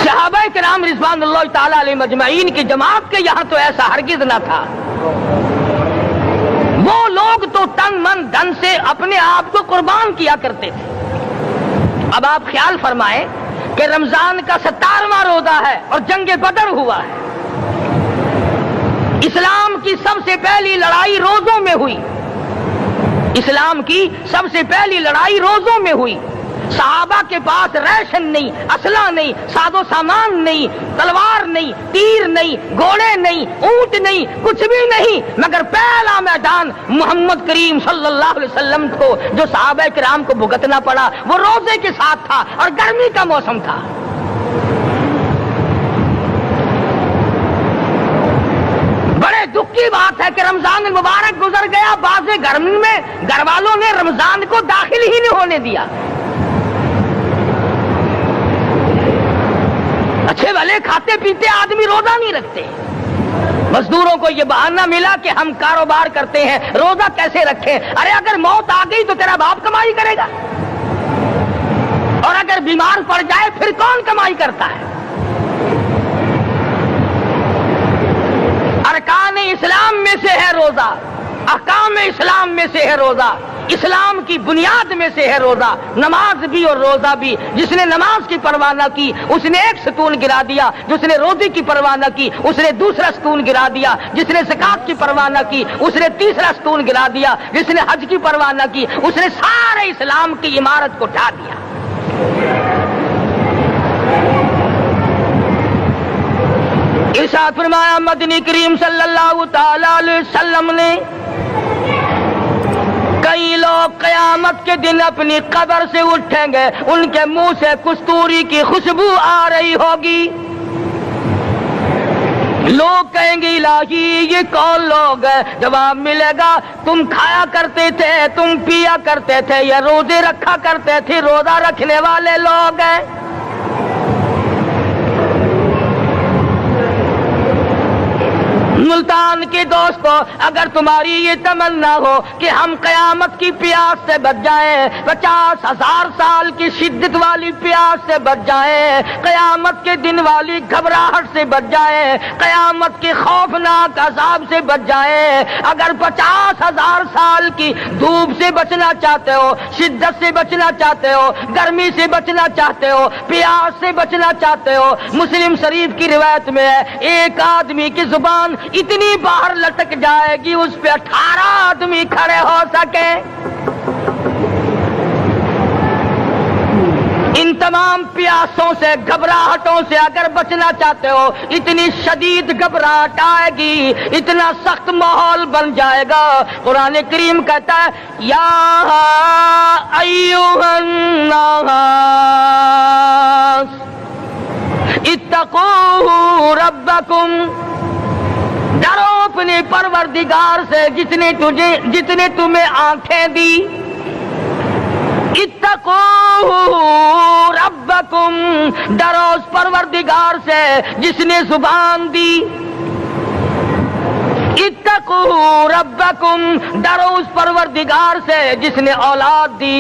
Speaker 1: صحابہ کرام رضوان اللہ تعالی علیہ مجمعین کی جماعت کے یہاں تو ایسا ہرگز نہ تھا۔ وہ لوگ تو تن من دھن سے اپنے آپ کو قربان کیا کرتے تھے۔ اب آپ خیال فرمائیں کہ رمضان کا 17واں روزہ ہے اور جنگ بدر ہوا ہے۔ اسلام کی سب سے پہلی لڑائی روزوں میں ہوئی، اسلام کی سب سے پہلی لڑائی روزوں میں ہوئی۔ صحابہ کے پاس ریشن نہیں، اسلحہ نہیں، ساز و سامان نہیں، تلوار نہیں، تیر نہیں، گھوڑے نہیں، اونٹ نہیں، کچھ بھی نہیں، مگر پہلا میدان محمد کریم صلی اللہ علیہ وسلم کو جو صحابہ کرام کو بھگتنا پڑا وہ روزے کے ساتھ تھا اور گرمی کا موسم تھا۔ بڑے دکھ کی بات ہے کہ رمضان المبارک گزر گیا، بعض گھر میں گھر والوں نے رمضان کو داخل ہی نہیں ہونے دیا۔ اچھے بھلے کھاتے پیتے آدمی روزہ نہیں رکھتے، مزدوروں کو یہ بہانہ ملا کہ ہم کاروبار کرتے ہیں، روزہ کیسے رکھیں؟ ارے اگر موت آ گئی تو تیرا باپ کمائی کرے گا، اور اگر بیمار پڑ جائے پھر کون کمائی کرتا ہے؟ ارکان اسلام میں سے ہے روزہ، احکام اسلام میں سے ہے روزہ، اسلام کی بنیاد میں سے ہے روزہ، نماز بھی اور روزہ بھی۔ جس نے نماز کی پرواہ نہ کی اس نے ایک ستون گرا دیا، جس نے روزے کی پرواہ نہ کی اس نے دوسرا ستون گرا دیا، جس نے زکات کی پرواہ نہ کی اس نے تیسرا ستون گرا دیا، جس نے حج کی پرواہ نہ کی اس نے سارے اسلام کی عمارت کو ڈھا دیا۔ ارشاد فرمایا مدنی کریم صلی اللہ تعالی علیہ وسلم نے، کئی لوگ قیامت کے دن اپنی قبر سے اٹھیں گے، ان کے منہ سے کستوری کی خوشبو آ رہی ہوگی۔ لوگ کہیں گے الہی یہ کون لوگ ہیں؟ جواب ملے گا تم کھایا کرتے تھے، تم پیا کرتے تھے، یا روزے رکھا کرتے تھے، روزہ رکھنے والے لوگ ہیں۔ ملتان کے دوستو، اگر تمہاری یہ تمنا ہو کہ ہم قیامت کی پیاس سے بچ جائیں، 50,000 سال کی شدت والی پیاس سے بچ جائیں، قیامت کے دن والی گھبراہٹ سے بچ جائیں، قیامت کے خوفناک عذاب سے بچ جائیں، اگر 50,000 سال کی دھوپ سے بچنا چاہتے ہو، شدت سے بچنا چاہتے ہو، گرمی سے بچنا چاہتے ہو، پیاس سے بچنا چاہتے ہو، مسلم شریف کی روایت میں ہے ایک آدمی کی زبان اتنی باہر لٹک جائے گی اس پہ 18 آدمی کھڑے ہو سکے۔ ان تمام پیاسوں سے، گھبراہٹوں سے اگر بچنا چاہتے ہو، اتنی شدید گھبراہٹ آئے گی، اتنا سخت ماحول بن جائے گا۔ قرآن کریم کہتا ہے یا ایھا الناس اتقوا ربکم، ڈرو اپنے پروردگار سے جس نے تمہیں آنکھیں دی۔ اتقوا ربکم، ڈرو اس پروردگار سے جس نے زبان دی۔ اتقوا ربکم، ڈرو اس پروردگار سے جس نے اولاد دی۔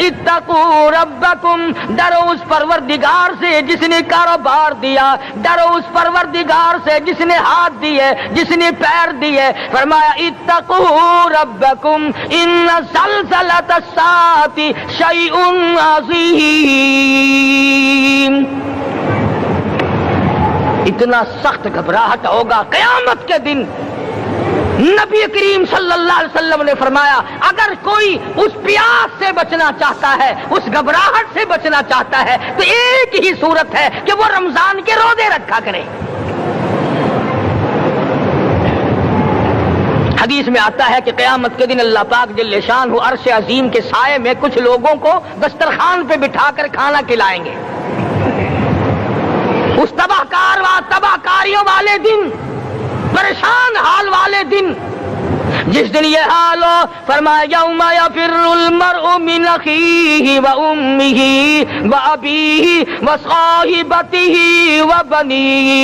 Speaker 1: اتقوا ربکم، ڈرو اس پروردگار سے جس نے کاروبار دیا۔ ڈرو اس پروردگار سے جس نے ہاتھ دیے، جس نے پیر دیے۔ فرمایا اتقوا ربکم ان زلزلۃ الساعۃ شیء عظیم، اتنا سخت گھبراہٹ ہوگا قیامت کے دن۔ نبی کریم صلی اللہ علیہ وسلم نے فرمایا اگر کوئی اس پیاس سے بچنا چاہتا ہے، اس گھبراہٹ سے بچنا چاہتا ہے، تو ایک ہی صورت ہے کہ وہ رمضان کے روزے رکھا کرے۔ حدیث میں آتا ہے کہ قیامت کے دن اللہ پاک جل شان عرش عظیم کے سائے میں کچھ لوگوں کو دسترخوان پہ بٹھا کر کھانا کھلائیں گے۔ اس تباہ کاریوں والے دن، پریشان حال والے دن، جس دن یہ حال ہو، فرمایا یوم یفر المرء من اخیہ و امہ و ابیہ و صاحبتہ و بنیہ،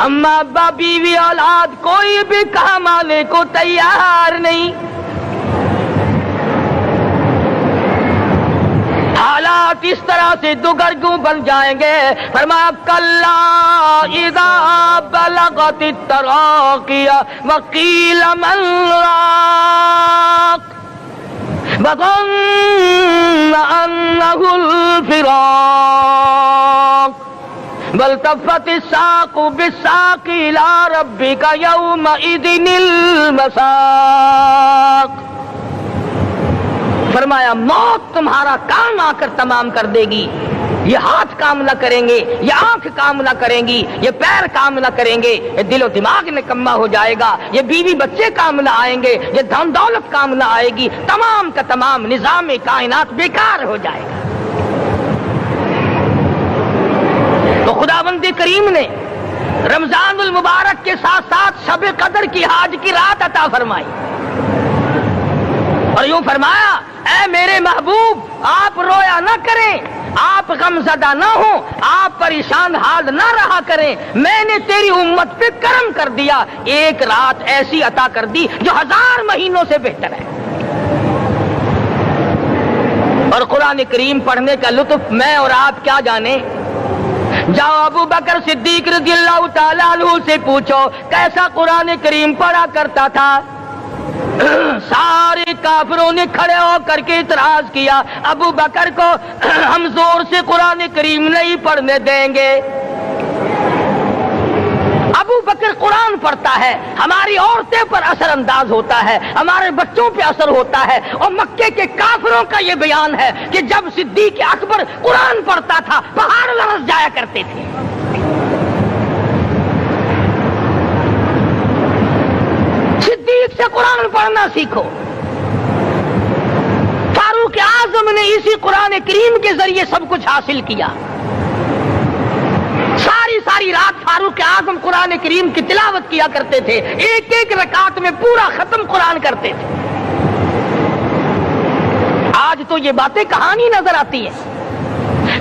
Speaker 1: اما ابا بیوی اولاد کوئی بھی کام آنے کو تیار نہیں. حالات اس طرح سے دگرگوں بن جائیں گے. فرمایا کلا اذا بلغت التراقی وقیل من راق وظن انہ الفراق والتفت الساق بالساق الى ربک یومئذ المساق. فرمایا موت تمہارا کام آ کر تمام کر دے گی. یہ ہاتھ کام نہ کریں گے، یہ آنکھ کام نہ کریں گی، یہ پیر کام نہ کریں گے، یہ دل و دماغ نکما ہو جائے گا، یہ بیوی بچے کام نہ آئیں گے، یہ دھن دولت کام نہ آئے گی، تمام کا تمام نظام کائنات بیکار ہو جائے گا. تو خداوند کریم نے رمضان المبارک کے ساتھ ساتھ شب قدر کی حاج کی رات عطا فرمائی اور یوں فرمایا اے میرے محبوب آپ رویا نہ کریں، آپ غم زدہ نہ ہوں، آپ پریشان حال نہ رہا کریں. میں نے تیری امت پہ کرم کر دیا، ایک رات ایسی عطا کر دی جو 1000 مہینوں سے بہتر ہے. اور قرآن کریم پڑھنے کا لطف میں اور آپ کیا جانے. جاؤ ابو بکر صدیق رضی اللہ تعالیٰ عنہ سے پوچھو کیسا قرآن کریم پڑھا کرتا تھا. سارے کافروں نے کھڑے ہو کر کے اعتراض کیا ابو بکر کو ہم زور سے قرآن کریم نہیں پڑھنے دیں گے. ابو بکر قرآن پڑھتا ہے، ہماری عورتیں پر اثر انداز ہوتا ہے، ہمارے بچوں پہ اثر ہوتا ہے. اور مکے کے کافروں کا یہ بیان ہے کہ جب صدیق اکبر قرآن پڑھتا تھا پہاڑ لرز جایا کرتے تھے. صدیق سے قرآن پڑھنا سیکھو. فاروق اعظم نے اسی قرآن کریم کے ذریعے سب کچھ حاصل کیا. ساری رات فاروق اعظم قرآن کریم کی تلاوت کیا کرتے تھے، ایک ایک رکعت میں پورا ختم قرآن کرتے تھے. آج تو یہ باتیں کہانی نظر آتی ہیں.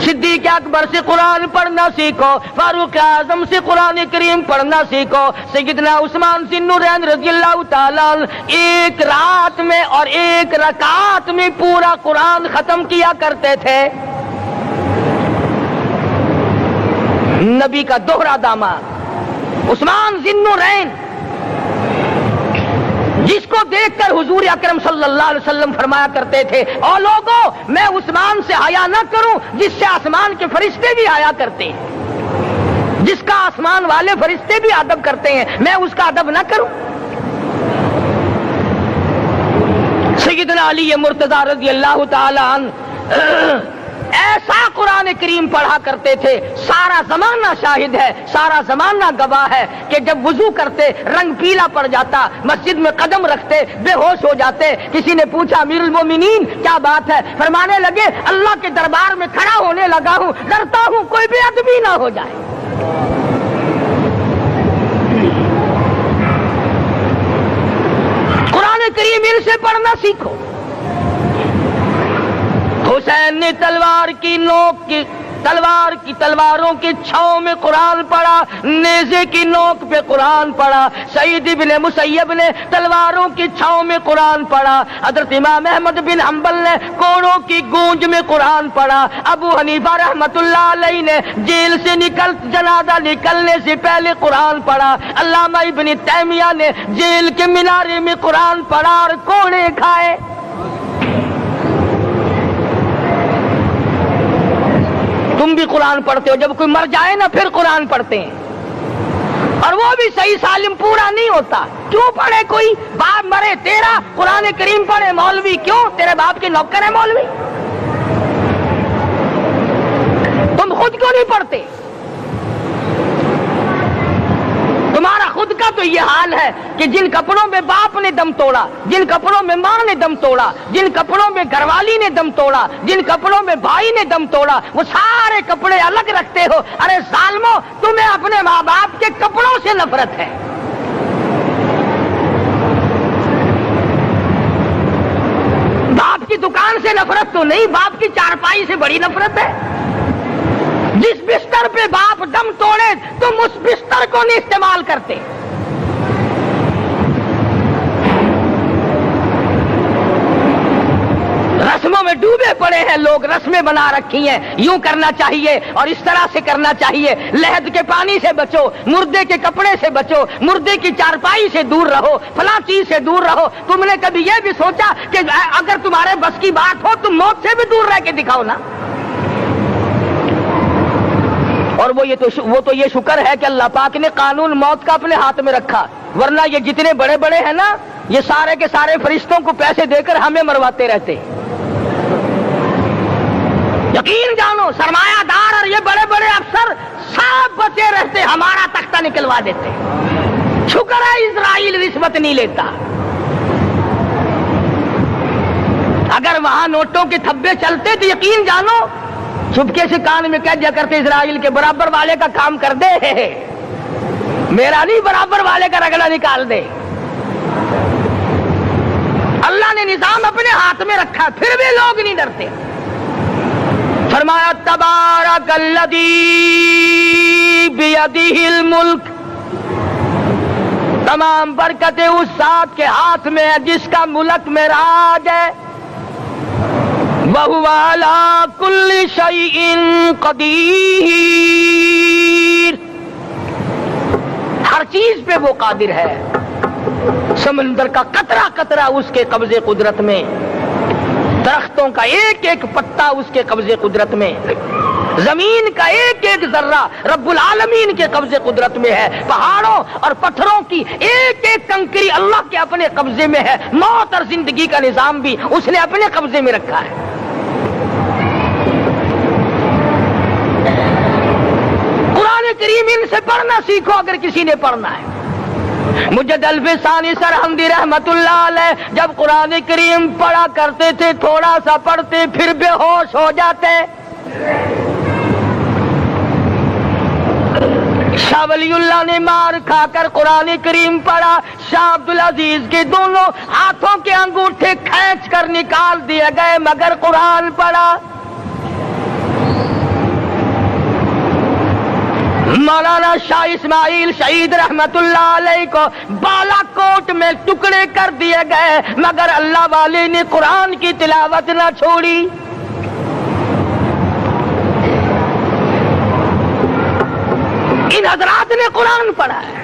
Speaker 1: صدیق اکبر سے قرآن پڑھنا سیکھو، فاروق اعظم سے قرآن کریم پڑھنا سیکھو. سیدنا عثمان ذی النورین رضی اللہ تعالیٰ ایک رات میں اور ایک رکعت میں پورا قرآن ختم کیا کرتے تھے. نبی کا دوہرا داماد عثمان ذی النورین، جس کو دیکھ کر حضور اکرم صلی اللہ علیہ وسلم فرمایا کرتے تھے او لوگوں میں عثمان سے حیا نہ کروں جس سے آسمان کے فرشتے بھی حیا کرتے ہیں، جس کا آسمان والے فرشتے بھی ادب کرتے ہیں، میں اس کا ادب نہ کروں. سیدنا علی مرتضی رضی اللہ تعالی عنہ ایسا قرآن کریم پڑھا کرتے تھے، سارا زمانہ شاہد ہے، سارا زمانہ گواہ ہے کہ جب وضو کرتے رنگ پیلا پڑ جاتا، مسجد میں قدم رکھتے بے ہوش ہو جاتے. کسی نے پوچھا امیر المومنین کیا بات ہے؟ فرمانے لگے اللہ کے دربار میں کھڑا ہونے لگا ہوں، ڈرتا ہوں کوئی بے ادبی نہ ہو جائے. قرآن کریم ان سے پڑھنا سیکھو. حسین نے تلوار کی تلواروں کی چھاؤں میں قرآن پڑھا، نیزے کی نوک پہ قرآن پڑھا. سعید بن مسیب نے تلواروں کی چھاؤں میں قرآن پڑھا. حضرت امام احمد بن حنبل نے کوڑوں کی گونج میں قرآن پڑھا. ابو حنیفہ رحمت اللہ علیہ نے جیل سے جنازہ نکلنے سے پہلے قرآن پڑھا. علامہ ابن تیمیہ نے جیل کے مینارے میں قرآن پڑھا اور کوڑے کھائے. تم بھی قرآن پڑھتے ہو، جب کوئی مر جائے نا پھر قرآن پڑھتے ہیں، اور وہ بھی صحیح سالم پورا نہیں ہوتا. کیوں پڑھے؟ کوئی باپ مرے تیرا قرآن کریم پڑھے مولوی، کیوں؟ تیرے باپ کے نوکر ہے مولوی. تم خود کیوں نہیں پڑھتے؟ تمہارا خود کا تو یہ حال ہے کہ جن کپڑوں میں باپ نے دم توڑا، جن کپڑوں میں ماں نے دم توڑا، جن کپڑوں میں گھر والی نے دم توڑا، جن کپڑوں میں بھائی نے دم توڑا، وہ سارے کپڑے الگ رکھتے ہو. ارے ظالمو، تمہیں اپنے ماں باپ کے کپڑوں سے نفرت ہے. نفرت تو نہیں، باپ کی چارپائی سے بڑی نفرت ہے۔ جس بستر پہ باپ دم توڑے تم اس بستر کو نہیں استعمال کرتے۔ رسموں میں ڈوبے پڑے ہیں لوگ، رسمیں بنا رکھی ہیں، یوں کرنا چاہیے اور اس طرح سے کرنا چاہیے، لہد کے پانی سے بچو، مردے کے کپڑے سے بچو، مردے کی چارپائی سے دور رہو، فلاں چیز سے دور رہو۔ تم نے کبھی یہ بھی سوچا کہ اگر تمہارے بس کی بات ہو تم موت سے بھی دور رہ کے دکھاؤ نا؟ اور وہ تو یہ شکر ہے کہ اللہ پاک نے قانون موت کا اپنے ہاتھ میں رکھا، ورنہ یہ جتنے بڑے بڑے ہیں نا، یہ سارے کے سارے فرشتوں کو پیسے دے کر ہمیں مرواتے رہتے۔ یقین جانو سرمایہ دار اور یہ بڑے بڑے افسر سب بچے رہتے، ہمارا تختہ نکلوا دیتے۔ شکر ہے اسرائیل رشوت نہیں لیتا، اگر وہاں نوٹوں کے تھبے چلتے تو یقین جانو چپکے سے کان میں کہہ دیا کرتے اسرائیل کے برابر والے کا کام کر دے، میرا نہیں، برابر والے کا رگڑا نکال دے۔ اللہ نے نظام اپنے ہاتھ میں رکھا پھر بھی لوگ نہیں ڈرتے۔ فرمایا تبارک الذی بیدہ الملک، تمام برکتیں اس ذات کے ہاتھ میں ہے جس کا ملک میں راج ہے، وَهُوَ عَلَى كُلِّ شَيْءٍ قَدِيرٌ، ہر چیز پہ وہ قادر ہے۔ سمندر کا قطرہ قطرہ اس کے قبضے قدرت میں، درختوں کا ایک ایک پتا اس کے قبضے قدرت میں، زمین کا ایک ایک ذرہ رب العالمین کے قبضے قدرت میں ہے، پہاڑوں اور پتھروں کی ایک ایک کنکری اللہ کے اپنے قبضے میں ہے، موت اور زندگی کا نظام بھی اس نے اپنے قبضے میں رکھا ہے۔ قرآن کریم ان سے پڑھنا سیکھو اگر کسی نے پڑھنا ہے۔ مجد الفی ثانی سرہندی رحمت اللہ علیہ جب قرآن کریم پڑھا کرتے تھے تھوڑا سا پڑھتے پھر بے ہوش ہو جاتے۔ شاہ ولی اللہ نے مار کھا کر قرآن کریم پڑھا، شاہ عبدالعزیز کے دونوں ہاتھوں کے انگوٹھے کھینچ کر نکال دیے گئے مگر قرآن پڑھا۔ مولانا شاہ اسماعیل شہید رحمت اللہ علیہ کو بالا کوٹ میں ٹکڑے کر دیے گئے مگر اللہ والے نے قرآن کی تلاوت نہ چھوڑی۔ ان حضرات نے قرآن پڑھا ہے۔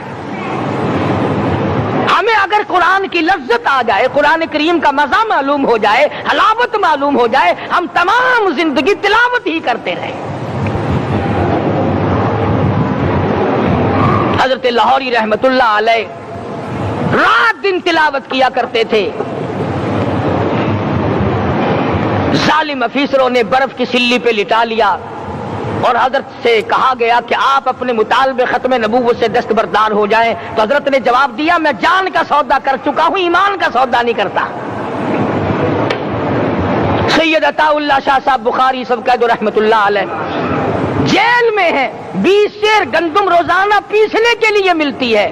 Speaker 1: ہمیں اگر قرآن کی لذت آ جائے، قرآن کریم کا مزہ معلوم ہو جائے، حلاوت معلوم ہو جائے، ہم تمام زندگی تلاوت ہی کرتے رہیں۔ حضرت لاہوری رحمت اللہ علیہ رات دن تلاوت کیا کرتے تھے۔ ظالم افیسروں نے برف کی سلی پہ لٹا لیا اور حضرت سے کہا گیا کہ آپ اپنے مطالبے ختم نبوت سے دستبردار ہو جائیں، تو حضرت نے جواب دیا میں جان کا سودا کر چکا ہوں، ایمان کا سودا نہیں کرتا۔ سید عطا اللہ شاہ صاحب بخاری سب قید رحمت اللہ علیہ جیل میں ہے، 20 سیر گندم روزانہ پیسنے کے لیے ملتی ہے،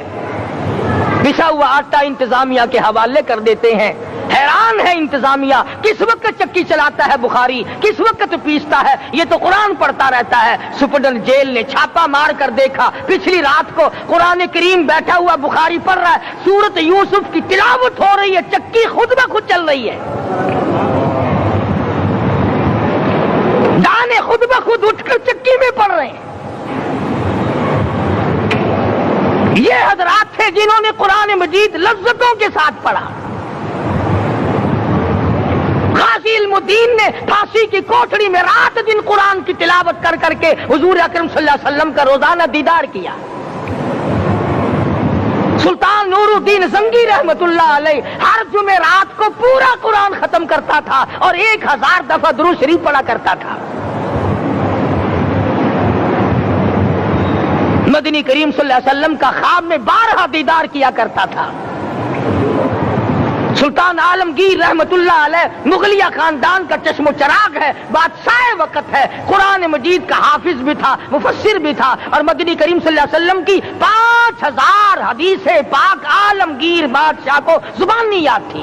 Speaker 1: پسا ہوا آٹا انتظامیہ کے حوالے کر دیتے ہیں۔ حیران ہے انتظامیہ، کس وقت چکی چلاتا ہے بخاری، کس وقت پیستا ہے، یہ تو قرآن پڑھتا رہتا ہے۔ سپرڈنٹ جیل نے چھاپا مار کر دیکھا، پچھلی رات کو قرآن کریم بیٹھا ہوا بخاری پڑھ رہا ہے، سورت یوسف کی تلاوت ہو رہی ہے، چکی خود بخود چل رہی ہے، دانے خود بخود اٹھ کر چکی میں پڑھ رہے ہیں۔ یہ حضرات تھے جنہوں نے قرآن مجید لذتوں کے ساتھ پڑھا۔ غازی علم الدین نے پھانسی کی کوٹڑی میں رات دن قرآن کی تلاوت کر کر کے حضور اکرم صلی اللہ علیہ وسلم کا روزانہ دیدار کیا۔ سلطان نور الدین زنگی رحمت اللہ علیہ ہر جمعرات کو پورا قرآن ختم کرتا تھا اور 1000 دفعہ درود شریف پڑھا کرتا تھا۔ مدنی کریم صلی اللہ علیہ وسلم کا خواب میں 12 دیدار کیا کرتا تھا۔ سلطان عالمگیر رحمت اللہ علیہ مغلیہ خاندان کا چشم و چراغ ہے، بادشاہ وقت ہے، قرآن مجید کا حافظ بھی تھا، مفسر بھی تھا، اور مدنی کریم صلی اللہ علیہ وسلم کی 5000 حدیث پاک عالمگیر بادشاہ کو زبان نہیں یاد تھی۔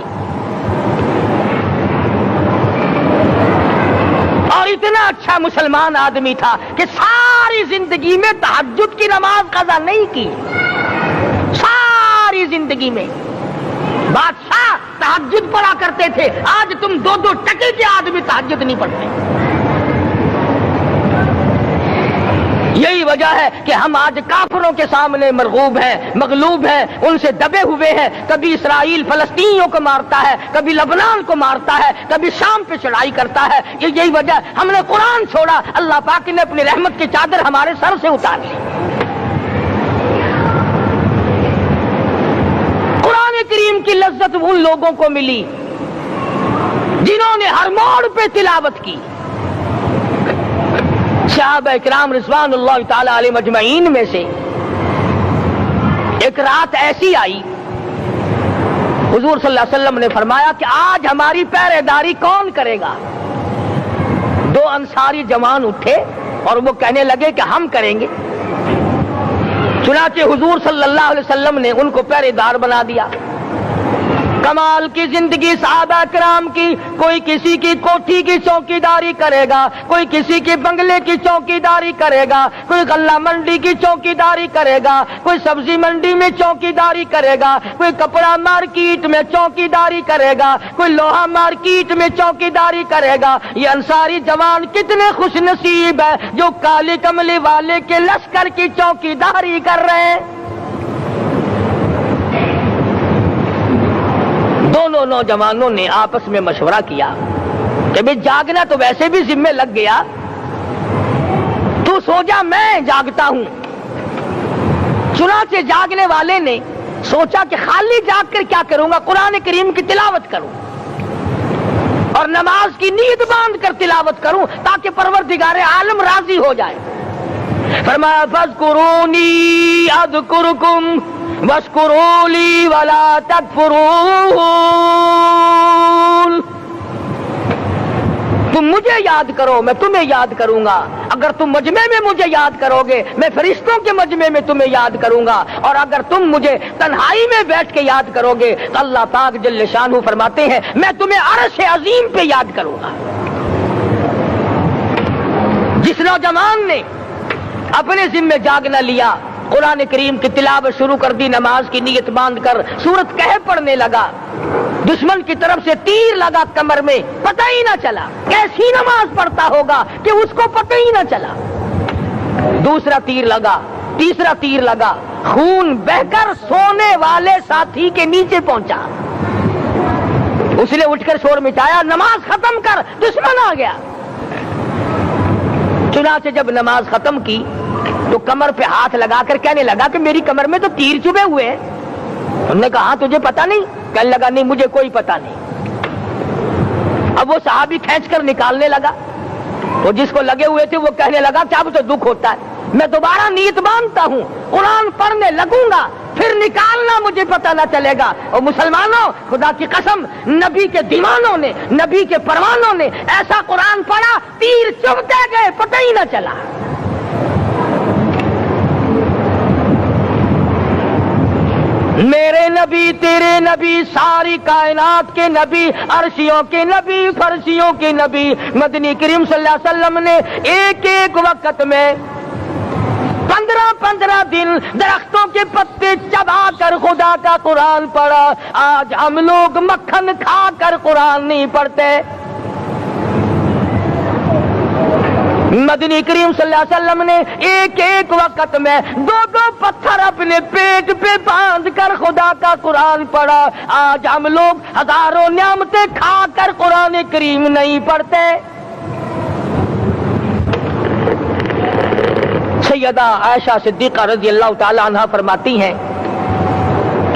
Speaker 1: اور اتنا اچھا مسلمان آدمی تھا کہ ساری زندگی میں تہجد کی نماز قضا نہیں کی. ساری زندگی میں بادشاہ تہجد پڑھا کرتے تھے. آج تم 2 ٹکے کے آدمی تہجد نہیں پڑھتے. یہی وجہ ہے کہ ہم آج کافروں کے سامنے مرغوب ہیں, مغلوب ہیں, ان سے دبے ہوئے ہیں. کبھی اسرائیل فلسطینیوں کو مارتا ہے, کبھی لبنان کو مارتا ہے, کبھی شام پہ چڑھائی کرتا ہے. یہی وجہ, ہم نے قرآن چھوڑا, اللہ پاک نے اپنی رحمت کی چادر ہمارے سر سے اتار لی. قرآن کریم کی لذت ان لوگوں کو ملی جنہوں نے ہر موڑ پہ تلاوت کی. صحابہ اکرام رضوان اللہ تعالی علیہ مجمعین میں سے ایک رات ایسی آئی, حضور صلی اللہ علیہ وسلم نے فرمایا کہ آج ہماری پہرے داری کون کرے گا. 2 انصاری جوان اٹھے اور وہ کہنے لگے کہ ہم کریں گے. چنانچہ حضور صلی اللہ علیہ وسلم نے ان کو پہرے دار بنا دیا. کمال کی زندگی صحابہ کرام کی. کوئی کسی کی کوٹھی کی چوکی داری کرے گا, کوئی کسی کے بنگلے کی چوکی داری کرے گا, کوئی غلہ منڈی کی چوکی داری کرے گا, کوئی سبزی منڈی میں چوکی داری کرے گا, کوئی کپڑا مارکیٹ میں چوکی داری کرے گا, کوئی لوہا مارکیٹ میں چوکی داری کرے گا. یہ انصاری جوان کتنے خوش نصیب ہے جو کالی کملی والے کے لشکر کی چوکی داری کر رہے ہیں. دونوں نوجوانوں نے آپس میں مشورہ کیا کہ بھئی جاگنا تو ویسے بھی ذمہ لگ گیا, تو سو جا, میں جاگتا ہوں. چنانچہ جاگنے والے نے سوچا کہ خالی جاگ کر کیا کروں گا, قرآن کریم کی تلاوت کروں اور نماز کی نیت باندھ کر تلاوت کروں تاکہ پروردگار عالم راضی ہو جائے. فرمایا فاذکرونی اذکرکم واشکروا لی ولا تکفرون. تم مجھے یاد کرو, میں تمہیں یاد کروں گا. اگر تم مجمع میں مجھے یاد کرو گے, میں فرشتوں کے مجمع میں تمہیں یاد کروں گا. اور اگر تم مجھے تنہائی میں بیٹھ کے یاد کرو گے تو اللہ پاک جل شانہ فرماتے ہیں میں تمہیں عرش عظیم پہ یاد کروں گا. جس نوجوان نے اپنے ذمہ جاگنا لیا, قرآن کریم کی تلاوت شروع کر دی, نماز کی نیت باندھ کر سورت کہف پڑھنے لگا. دشمن کی طرف سے تیر لگا کمر میں, پتہ ہی نہ چلا. کیسی نماز پڑھتا ہوگا کہ اس کو پتہ ہی نہ چلا. دوسرا تیر لگا, تیسرا تیر لگا, خون بہ کر سونے والے ساتھی کے نیچے پہنچا. اس نے اٹھ کر شور مچایا, نماز ختم کر, دشمن آ گیا. چنانچہ جب نماز ختم کی تو کمر پہ ہاتھ لگا کر کہنے لگا کہ میری کمر میں تو تیر چبھے ہوئے ہیں. انہوں نے کہا تجھے پتا نہیں؟ کہنے لگا نہیں مجھے کوئی پتا نہیں. اب وہ صحابی کھینچ کر نکالنے لگا, وہ جس کو لگے ہوئے تھے وہ کہنے لگا کہ اب تو دکھ ہوتا ہے, میں دوبارہ نیت باندھتا ہوں, قرآن پڑھنے لگوں گا, پھر نکالنا مجھے پتا نہ چلے گا. اور مسلمانوں, خدا کی قسم, نبی کے دیوانوں نے, نبی کے پروانوں نے ایسا قرآن پڑھا, تیر چبھتے گئے, پتہ ہی نہ چلا. میرے نبی, تیرے نبی, ساری کائنات کے نبی, عرشیوں کے نبی, فرشیوں کے نبی, مدنی کریم صلی اللہ علیہ وسلم نے ایک ایک وقت میں 15 دن درختوں کے پتے چبا کر خدا کا قرآن پڑھا. آج ہم لوگ مکھن کھا کر قرآن نہیں پڑھتے. مدنی کریم صلی اللہ علیہ وسلم نے ایک ایک وقت میں 2 پتھر اپنے پیٹ پہ باندھ کر خدا کا قرآن پڑھا. آج ہم لوگ ہزاروں نعمتیں کھا کر قرآن کریم نہیں پڑھتے. سیدہ عائشہ صدیقہ رضی اللہ تعالی عنہ فرماتی ہیں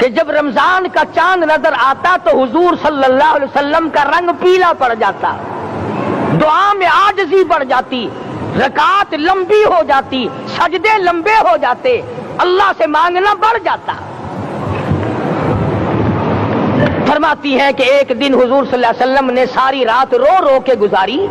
Speaker 1: کہ جب رمضان کا چاند نظر آتا تو حضور صلی اللہ علیہ وسلم کا رنگ پیلا پڑ جاتا, دعا میں عاجزی بڑھ جاتی, رکعت لمبی ہو جاتی, سجدے لمبے ہو جاتے, اللہ سے مانگنا بڑھ جاتا. فرماتی ہیں کہ ایک دن حضور صلی اللہ علیہ وسلم نے ساری رات رو رو کے گزاری.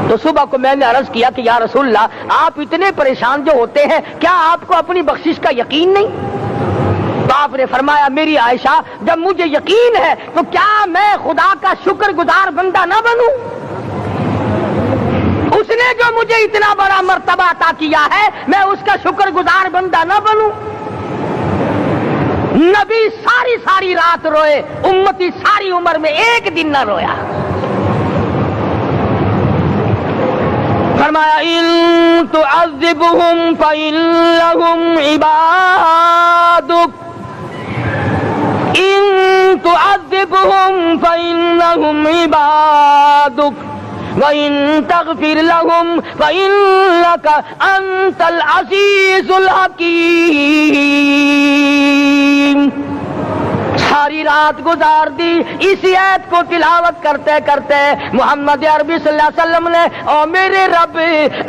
Speaker 1: تو صبح کو میں نے عرض کیا کہ یا رسول اللہ, آپ اتنے پریشان جو ہوتے ہیں, کیا آپ کو اپنی بخشش کا یقین نہیں؟ تو آپ نے فرمایا میری عائشہ, جب مجھے یقین ہے تو کیا میں خدا کا شکر گزار بندہ نہ بنوں؟ نے جو مجھے اتنا بڑا مرتبہ عطا کیا ہے میں اس کا شکر گزار بندہ نہ بنوں؟ نبی ساری ساری رات روئے، امتی ساری عمر میں ایک دن نہ رویا۔ فرمایا ان تعذبهم فإنهم عبادك، ان تعذبهم فإنهم عبادك وَإِن تَغْفِرْ لَهُمْ فَإِنَّكَ أَنْتَ الْعَزِيزُ الْحَكِيمُ۔ ساری رات گزار دی اسی آیت کو تلاوت کرتے کرتے محمد عربی صلی اللہ علیہ وسلم نے، او میرے رب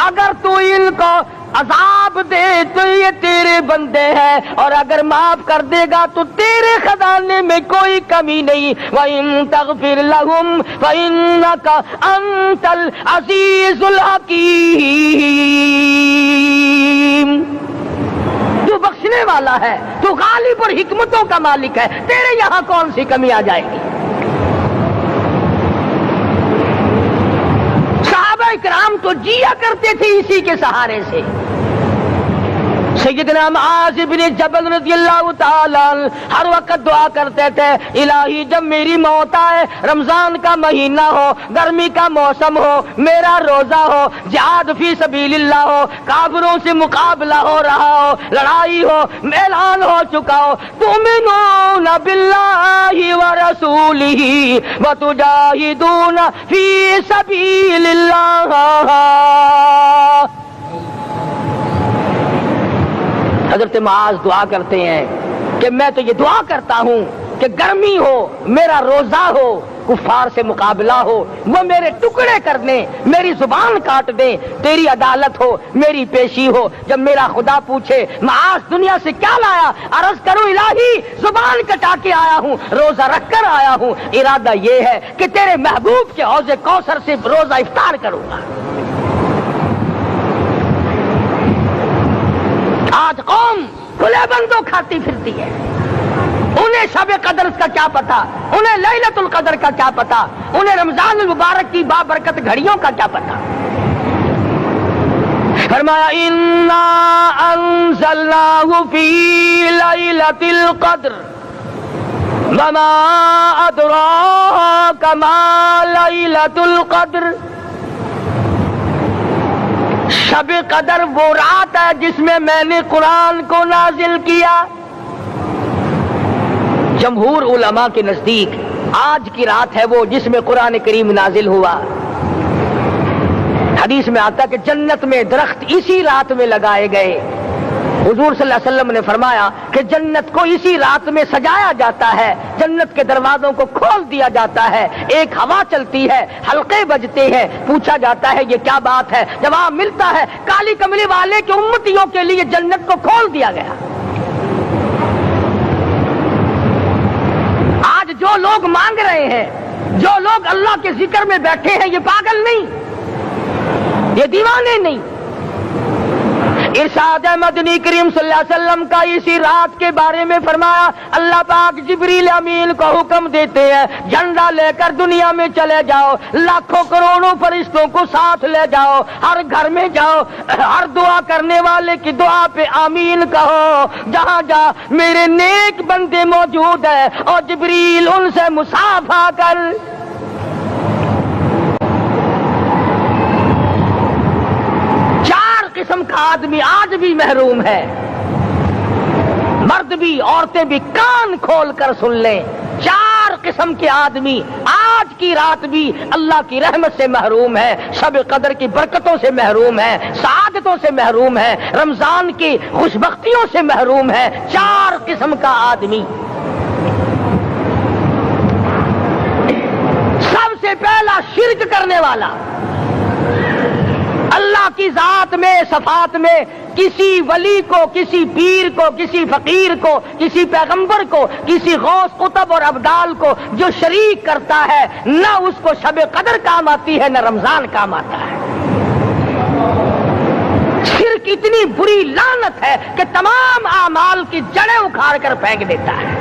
Speaker 1: اگر تو ان کو عذاب دے تو یہ تیرے بندے ہیں، اور اگر معاف کر دے گا تو تیرے خزانے میں کوئی کمی نہیں۔ وَإِن تَغْفِرْ لَهُمْ فَإِنَّكَ أَنْتَ الْعَزِيزُ الْحَكِيمُ۔ تو بخشنے والا ہے، تو غالب اور حکمتوں کا مالک ہے، تیرے یہاں کون سی کمی آ جائے گی؟ صحابہ کرام تو جیا کرتے تھے اسی کے سہارے سے۔ سیدنا معاذ بن جبل رضی اللہ تعالیٰ ہر وقت دعا کرتے تھے، الہی جب میری موت آئے، رمضان کا مہینہ ہو، گرمی کا موسم ہو، میرا روزہ ہو، جہاد فی سبیل اللہ ہو، کافروں سے مقابلہ ہو رہا ہو، لڑائی ہو، اعلان ہو چکا ہو، تؤمنون باللہ ورسولہ وتجاہدون فی سبیل اللہ۔ حضرت معاذ دعا کرتے ہیں کہ میں تو یہ دعا کرتا ہوں کہ گرمی ہو، میرا روزہ ہو، کفار سے مقابلہ ہو، وہ میرے ٹکڑے کر دیں، میری زبان کاٹ دیں، تیری عدالت ہو، میری پیشی ہو۔ جب میرا خدا پوچھے معاذ دنیا سے کیا لایا، عرض کروں الہی زبان کٹا کے آیا ہوں، روزہ رکھ کر آیا ہوں، ارادہ یہ ہے کہ تیرے محبوب کے حوض کوثر سے روزہ افطار کروں گا۔ آج قوم کھلے بندوں کھاتی پھرتی ہے، انہیں شب قدر کا کیا پتا، انہیں لیلۃ القدر کا کیا پتا، انہیں رمضان المبارک کی بابرکت گھڑیوں کا کیا پتا۔ فرمایا انا انزلناہ فی لیلۃ القدر وما ادراک ما لیلۃ القدر۔ شب قدر وہ رات ہے جس میں میں نے قرآن کو نازل کیا۔ جمہور علماء کے نزدیک آج کی رات ہے وہ جس میں قرآن کریم نازل ہوا۔ حدیث میں آتا ہے کہ جنت میں درخت اسی رات میں لگائے گئے۔ حضور صلی اللہ علیہ وسلم نے فرمایا کہ جنت کو اسی رات میں سجایا جاتا ہے، جنت کے دروازوں کو کھول دیا جاتا ہے، ایک ہوا چلتی ہے، حلقے بجتے ہیں، پوچھا جاتا ہے یہ کیا بات ہے، جواب ملتا ہے کالی کملی والے کے امتیوں کے لیے جنت کو کھول دیا گیا۔ آج جو لوگ مانگ رہے ہیں، جو لوگ اللہ کے ذکر میں بیٹھے ہیں، یہ پاگل نہیں، یہ دیوانے نہیں۔ ارشاد مدنی کریم صلی اللہ علیہ وسلم کا اسی رات کے بارے میں فرمایا، اللہ پاک جبریل امین کو حکم دیتے ہیں جھنڈا لے کر دنیا میں چلے جاؤ، لاکھوں کروڑوں فرشتوں کو ساتھ لے جاؤ، ہر گھر میں جاؤ، ہر دعا کرنے والے کی دعا پہ آمین کہو، جہاں جا میرے نیک بندے موجود ہیں، اور جبریل ان سے مصافحہ کر۔ قسم کا آدمی آج بھی محروم ہے، مرد بھی عورتیں بھی کان کھول کر سن لیں، 4 قسم کے آدمی آج کی رات بھی اللہ کی رحمت سے محروم ہے، شب قدر کی برکتوں سے محروم ہے، سعادتوں سے محروم ہے، رمضان کی خوشبختیوں سے محروم ہے۔ 4 قسم کا آدمی۔ سب سے پہلا شرک کرنے والا، اللہ کی ذات میں صفات میں کسی ولی کو، کسی پیر کو، کسی فقیر کو، کسی پیغمبر کو، کسی غوث قطب اور ابدال کو جو شریک کرتا ہے، نہ اس کو شب قدر کام آتی ہے، نہ رمضان کام آتا ہے۔ شرک اتنی بری لعنت ہے کہ تمام اعمال کی جڑیں اکھاڑ کر پھینک دیتا ہے۔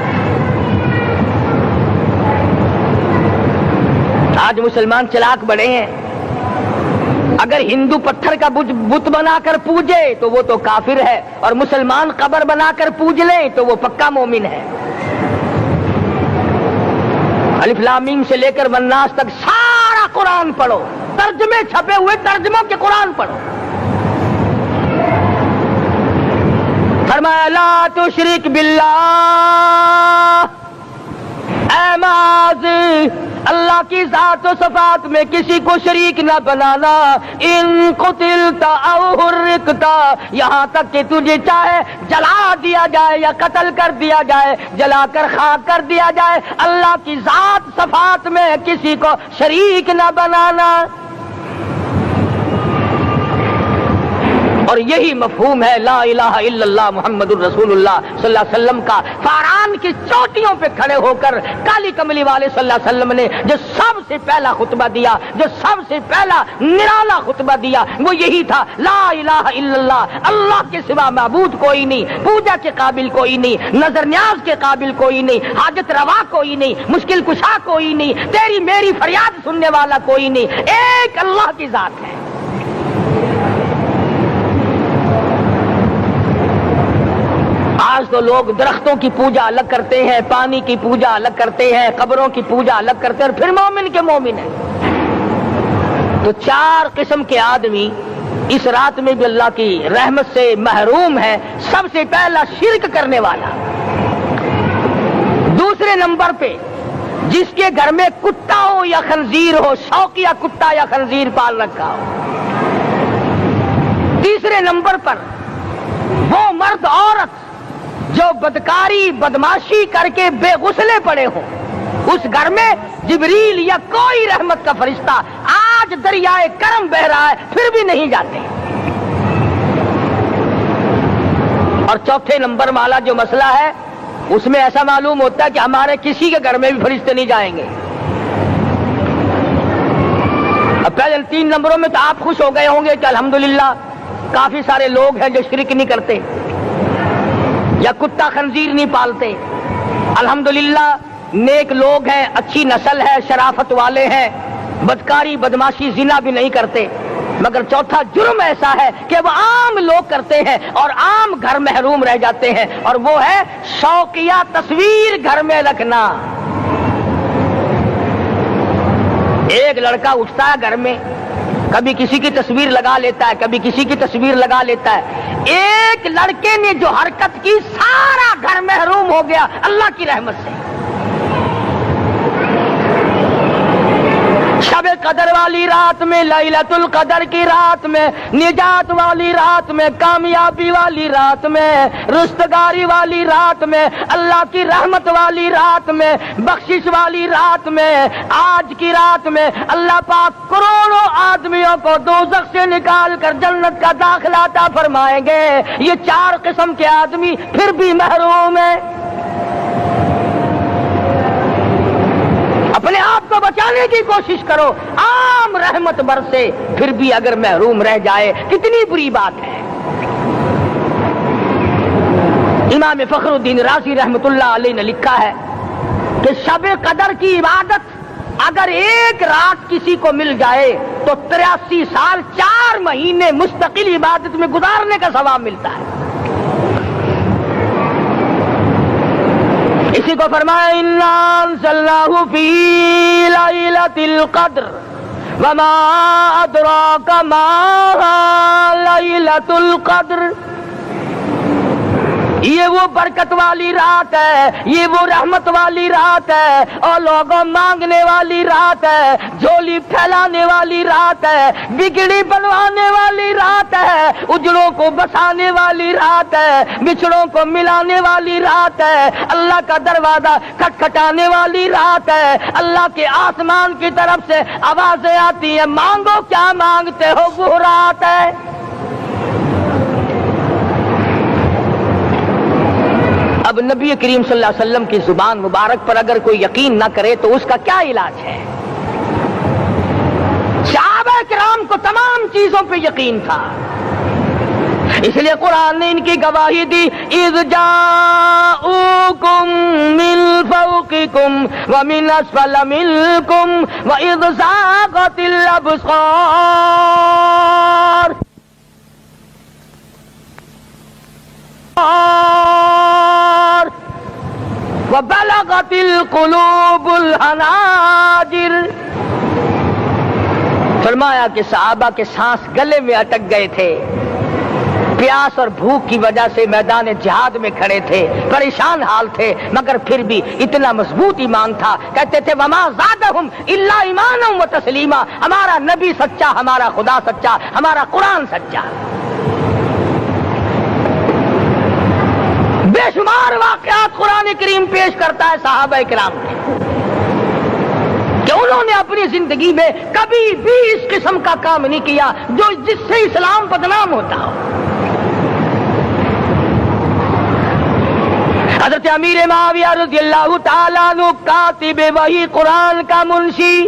Speaker 1: آج مسلمان چلاک بڑے ہیں، اگر ہندو پتھر کا بت بنا کر پوجے تو وہ تو کافر ہے، اور مسلمان قبر بنا کر پوج لیں تو وہ پکا مومن ہے۔ الف لام میم سے لے کر والناس تک سارا قرآن پڑھو، ترجمے چھپے ہوئے ترجموں کے قرآن پڑھو۔ فرمایا لا تشرک باللہ، اے معاذ اللہ کی ذات و صفات میں کسی کو شریک نہ بنانا۔ ان قتلت او حرقت، یہاں تک کہ تجھے چاہے جلا دیا جائے یا قتل کر دیا جائے، جلا کر خاک کر دیا جائے، اللہ کی ذات صفات میں کسی کو شریک نہ بنانا۔ اور یہی مفہوم ہے لا الہ الا اللہ محمد الرسول اللہ صلی اللہ علیہ وسلم کا۔ فاران کی چوٹیوں پہ کھڑے ہو کر کالی کملی والے صلی اللہ علیہ وسلم نے جو سب سے پہلا خطبہ دیا، جو سب سے پہلا نرالا خطبہ دیا، وہ یہی تھا لا الہ الا اللہ، اللہ کے سوا معبود کوئی نہیں، پوجا کے قابل کوئی نہیں، نظر نیاز کے قابل کوئی نہیں، حاجت روا کوئی نہیں، مشکل کشا کوئی نہیں، تیری میری فریاد سننے والا کوئی نہیں، ایک اللہ کی ذات ہے۔ آج تو لوگ درختوں کی پوجا الگ کرتے ہیں، پانی کی پوجا الگ کرتے ہیں، قبروں کی پوجا الگ کرتے ہیں، اور پھر مومن کے مومن ہیں۔ تو چار قسم کے آدمی اس رات میں بھی اللہ کی رحمت سے محروم ہے۔ سب سے پہلا شرک کرنے والا، دوسرے نمبر پہ جس کے گھر میں کتا ہو یا خنزیر ہو، شوقیہ کتا یا خنزیر پال رکھا ہو، تیسرے نمبر پر وہ مرد عورت جو بدکاری بدماشی کر کے بے غسلے پڑے ہوں، اس گھر میں جبریل یا کوئی رحمت کا فرشتہ آج دریائے کرم بہ رہا ہے پھر بھی نہیں جاتے۔ اور چوتھے نمبر والا جو مسئلہ ہے اس میں ایسا معلوم ہوتا ہے کہ ہمارے کسی کے گھر میں بھی فرشتے نہیں جائیں گے۔ اب پہلے 3 نمبروں میں تو آپ خوش ہو گئے ہوں گے کہ الحمدللہ کافی سارے لوگ ہیں جو شرک نہیں کرتے یا کتا خنزیر نہیں پالتے، الحمدللہ نیک لوگ ہیں، اچھی نسل ہے، شرافت والے ہیں، بدکاری بدماشی زنا بھی نہیں کرتے۔ مگر چوتھا جرم ایسا ہے کہ وہ عام لوگ کرتے ہیں اور عام گھر محروم رہ جاتے ہیں، اور وہ ہے شوقیہ تصویر گھر میں رکھنا۔ ایک لڑکا اٹھتا ہے گھر میں، کبھی کسی کی تصویر لگا لیتا ہے، کبھی کسی کی تصویر لگا لیتا ہے۔ ایک لڑکے نے جو حرکت کی سارا گھر محروم ہو گیا اللہ کی رحمت سے۔ شب قدر والی رات میں، لیلۃ القدر کی رات میں، نجات والی رات میں، کامیابی والی رات میں، رستگاری والی رات میں، اللہ کی رحمت والی رات میں، بخشش والی رات میں، آج کی رات میں اللہ پاک کروڑوں آدمیوں کو دوزخ سے نکال کر جنت کا داخلہ عطا فرمائیں گے۔ یہ 4 قسم کے آدمی پھر بھی محروم ہیں۔ اپنے آپ کو بچانے کی کوشش کرو، عام رحمت برسے پھر بھی اگر محروم رہ جائے کتنی بری بات ہے۔ امام فخر الدین رازی رحمت اللہ علیہ نے لکھا ہے کہ شب قدر کی عبادت اگر ایک رات کسی کو مل جائے تو 83 سال 4 مہینے مستقل عبادت میں گزارنے کا ثواب ملتا ہے۔ اسی کو فرمایا انا انزلناہ فی لیلۃ القدر وما ادراک ما لیلۃ القدر۔ یہ وہ برکت والی رات ہے، یہ وہ رحمت والی رات ہے، اور لوگوں مانگنے والی رات ہے، جھولی پھیلانے والی رات ہے، بگڑی بنوانے والی رات ہے، اجڑوں کو بسانے والی رات ہے، بچڑوں کو ملانے والی رات ہے، اللہ کا دروازہ کھٹکھٹانے والی رات ہے، اللہ کے آسمان کی طرف سے آوازیں آتی ہیں مانگو کیا مانگتے ہو، وہ رات ہے۔ اب نبی کریم صلی اللہ علیہ وسلم کی زبان مبارک پر اگر کوئی یقین نہ کرے تو اس کا کیا علاج ہے؟ صحابہ کرام کو تمام چیزوں پہ یقین تھا، اس لیے قرآن نے ان کی گواہی دی، اذ جاؤکم من فوقکم ومن اسفل منکم واذ زاغت الابصار وبلغت القلوب الحناجر۔ فرمایا کہ صحابہ کے سانس گلے میں اٹک گئے تھے، پیاس اور بھوک کی وجہ سے میدان جہاد میں کھڑے تھے، پریشان حال تھے، مگر پھر بھی اتنا مضبوط ایمان تھا، کہتے تھے وما زادہم الا ایمانا و تسلیما، ہمارا نبی سچا، ہمارا خدا سچا، ہمارا قرآن سچا۔ بے شمار واقعات قرآن کریم پیش کرتا ہے صحابہ کرام کے کہ انہوں نے اپنی زندگی میں کبھی بھی اس قسم کا کام نہیں کیا جس سے اسلام بدنام ہوتا ہو۔ حضرت امیر معاویہ رضی اللہ تعالیٰ عنہ کاتب وحی قرآن کا منشی،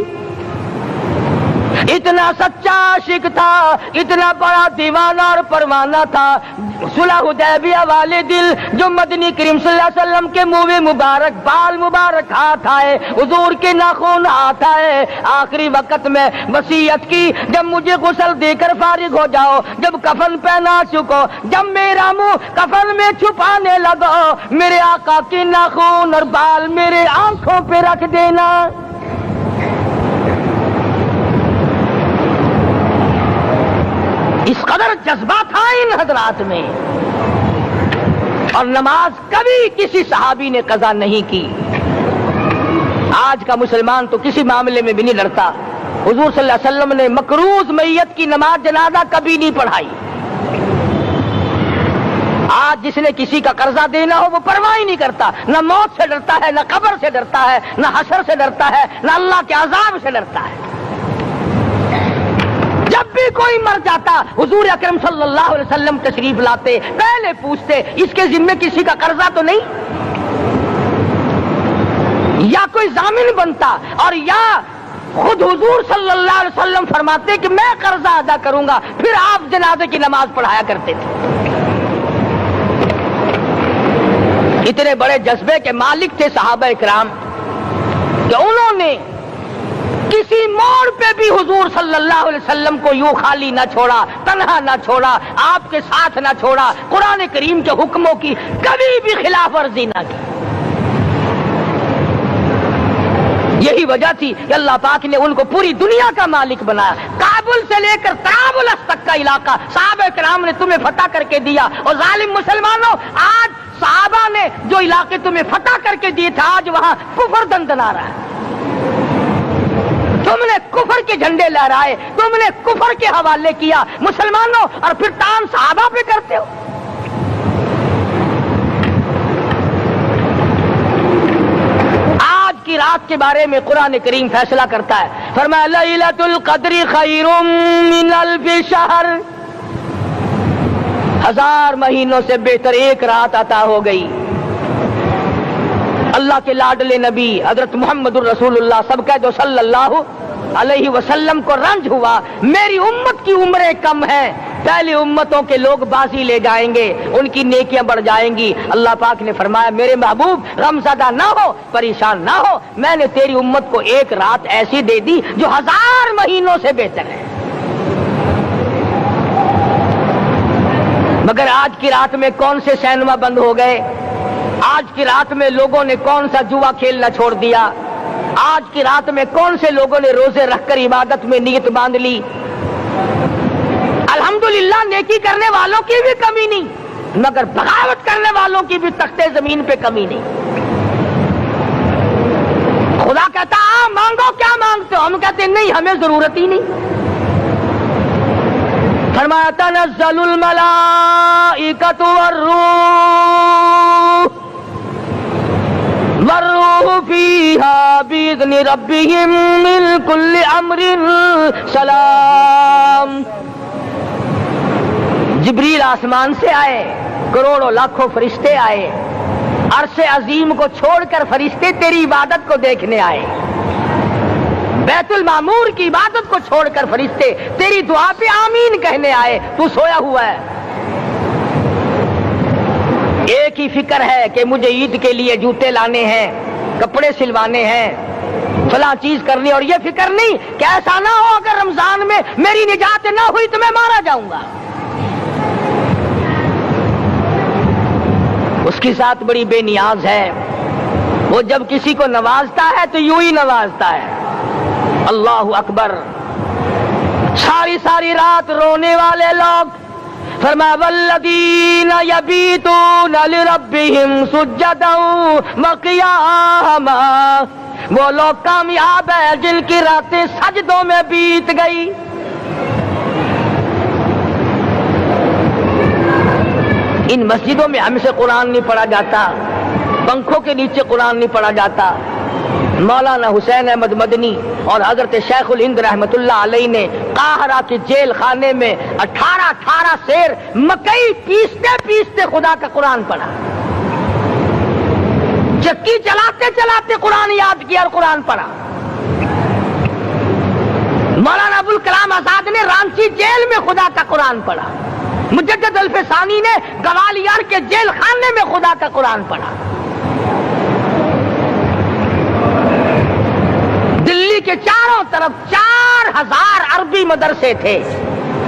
Speaker 1: اتنا سچا عاشق تھا، اتنا بڑا دیوانہ اور پروانہ تھا، صلح حدیبیہ والے دل جو مدنی کریم صلی اللہ علیہ وسلم کے منہ مبارک، بال مبارک ہاتھ آئے، حضور کے ناخن ہاتھ آئے، آخری وقت میں وصیت کی جب مجھے غسل دے کر فارغ ہو جاؤ، جب کفن پہنا چکو، جب میرا منہ کفن میں چھپانے لگو، میرے آقا کے ناخن اور بال میرے آنکھوں پہ رکھ دینا۔ اس قدر جذبہ تھا ان حضرات میں، اور نماز کبھی کسی صحابی نے قضا نہیں کی۔ آج کا مسلمان تو کسی معاملے میں بھی نہیں ڈرتا۔ حضور صلی اللہ علیہ وسلم نے مقروض میت کی نماز جنازہ کبھی نہیں پڑھائی۔ آج جس نے کسی کا قرضہ دینا ہو وہ پرواہ ہی نہیں کرتا، نہ موت سے ڈرتا ہے، نہ قبر سے ڈرتا ہے، نہ حشر سے ڈرتا ہے، نہ اللہ کے عذاب سے ڈرتا ہے۔ جب بھی کوئی مر جاتا حضور اکرم صلی اللہ علیہ وسلم تشریف لاتے، پہلے پوچھتے اس کے ذمے کسی کا قرضہ تو نہیں، یا کوئی ضامن بنتا، اور یا خود حضور صلی اللہ علیہ وسلم فرماتے کہ میں قرضہ ادا کروں گا، پھر آپ جنازے کی نماز پڑھایا کرتے تھے۔ اتنے بڑے جذبے کے مالک تھے صحابہ کرام کہ انہوں نے کسی موڑ پہ بھی حضور صلی اللہ علیہ وسلم کو یوں خالی نہ چھوڑا، تنہا نہ چھوڑا، آپ کے ساتھ نہ چھوڑا، قرآن کریم کے حکموں کی کبھی بھی خلاف ورزی نہ کی۔ یہی وجہ تھی کہ اللہ پاک نے ان کو پوری دنیا کا مالک بنایا۔ کابل سے لے کر طرابلس تک کا علاقہ صحابہ کرام نے تمہیں فتح کر کے دیا، اور ظالم مسلمانوں آج صحابہ نے جو علاقے تمہیں فتح کر کے دیے تھے آج وہاں کفر دندنا رہا ہے۔ تم نے کفر کے جھنڈے لہرائے، تم نے کفر کے حوالے کیا مسلمانوں، اور پھر تان صحابہ پہ کرتے ہو۔ آج کی رات کے بارے میں قرآن کریم فیصلہ کرتا ہے، فرمایا لیلۃ القدر خیر من الف شہر، 1000 مہینوں سے بہتر ایک رات عطا ہو گئی۔ اللہ کے لاڈلے نبی حضرت محمد الرسول اللہ سب کہہ دو صلی اللہ علیہ وسلم کو رنج ہوا، میری امت کی عمریں کم ہیں، پہلی امتوں کے لوگ بازی لے جائیں گے، ان کی نیکیاں بڑھ جائیں گی۔ اللہ پاک نے فرمایا میرے محبوب غمزدہ نہ ہو، پریشان نہ ہو، میں نے تیری امت کو ایک رات ایسی دے دی جو 1000 مہینوں سے بہتر ہے۔ مگر آج کی رات میں کون سے سینما بند ہو گئے، آج کی رات میں لوگوں نے کون سا جوا کھیلنا چھوڑ دیا، آج کی رات میں کون سے لوگوں نے روزے رکھ کر عبادت میں نیت باندھ لی۔ الحمدللہ نیکی کرنے والوں کی بھی کمی نہیں، مگر بغاوت کرنے والوں کی بھی تختے زمین پہ کمی نہیں۔ خدا کہتا مانگو کیا مانگتے ہو، ہم کہتے نہیں ہمیں ضرورت ہی نہیں۔ فرمایا تنزل الملائکۃ والروح فیہا بإذن ربہم من کل امر سلام۔ جبریل آسمان سے آئے، کروڑوں لاکھوں فرشتے آئے، عرش عظیم کو چھوڑ کر فرشتے تیری عبادت کو دیکھنے آئے، بیت المعمور کی عبادت کو چھوڑ کر فرشتے تیری دعا پہ آمین کہنے آئے، تو سویا ہوا ہے۔ ایک ہی فکر ہے کہ مجھے عید کے لیے جوتے لانے ہیں، کپڑے سلوانے ہیں، فلاں چیز کرنی، اور یہ فکر نہیں کہ ایسا نہ ہو اگر رمضان میں میری نجات نہ ہوئی تو میں مارا جاؤں گا۔ اس کی ساتھ بڑی بے نیاز ہے، وہ جب کسی کو نوازتا ہے تو یوں ہی نوازتا ہے، اللہ اکبر۔ ساری ساری رات رونے والے لوگ، فرمایا والذین یبیتون لربہم سجدا وقیاما، وہ لوگ کامیاب ہیں جن کی راتیں سجدوں میں بیت گئی۔ ان مسجدوں میں ہم سے قرآن نہیں پڑھا جاتا، پنکھوں کے نیچے قرآن نہیں پڑھا جاتا۔ مولانا حسین احمد مدنی اور حضرت شیخ الہند رحمت اللہ علیہ نے قاہرہ کے جیل خانے میں 18 سیر مکئی پیستے پیستے خدا کا قرآن پڑھا، چکی چلاتے چلاتے قرآن یاد کیا اور قرآن پڑھا۔ مولانا ابوالکلام آزاد نے رانچی جیل میں خدا کا قرآن پڑھا، مجدد الفسانی نے گوالیار کے جیل خانے میں خدا کا قرآن پڑھا۔ دلی کے چاروں طرف 4000 عربی مدرسے تھے،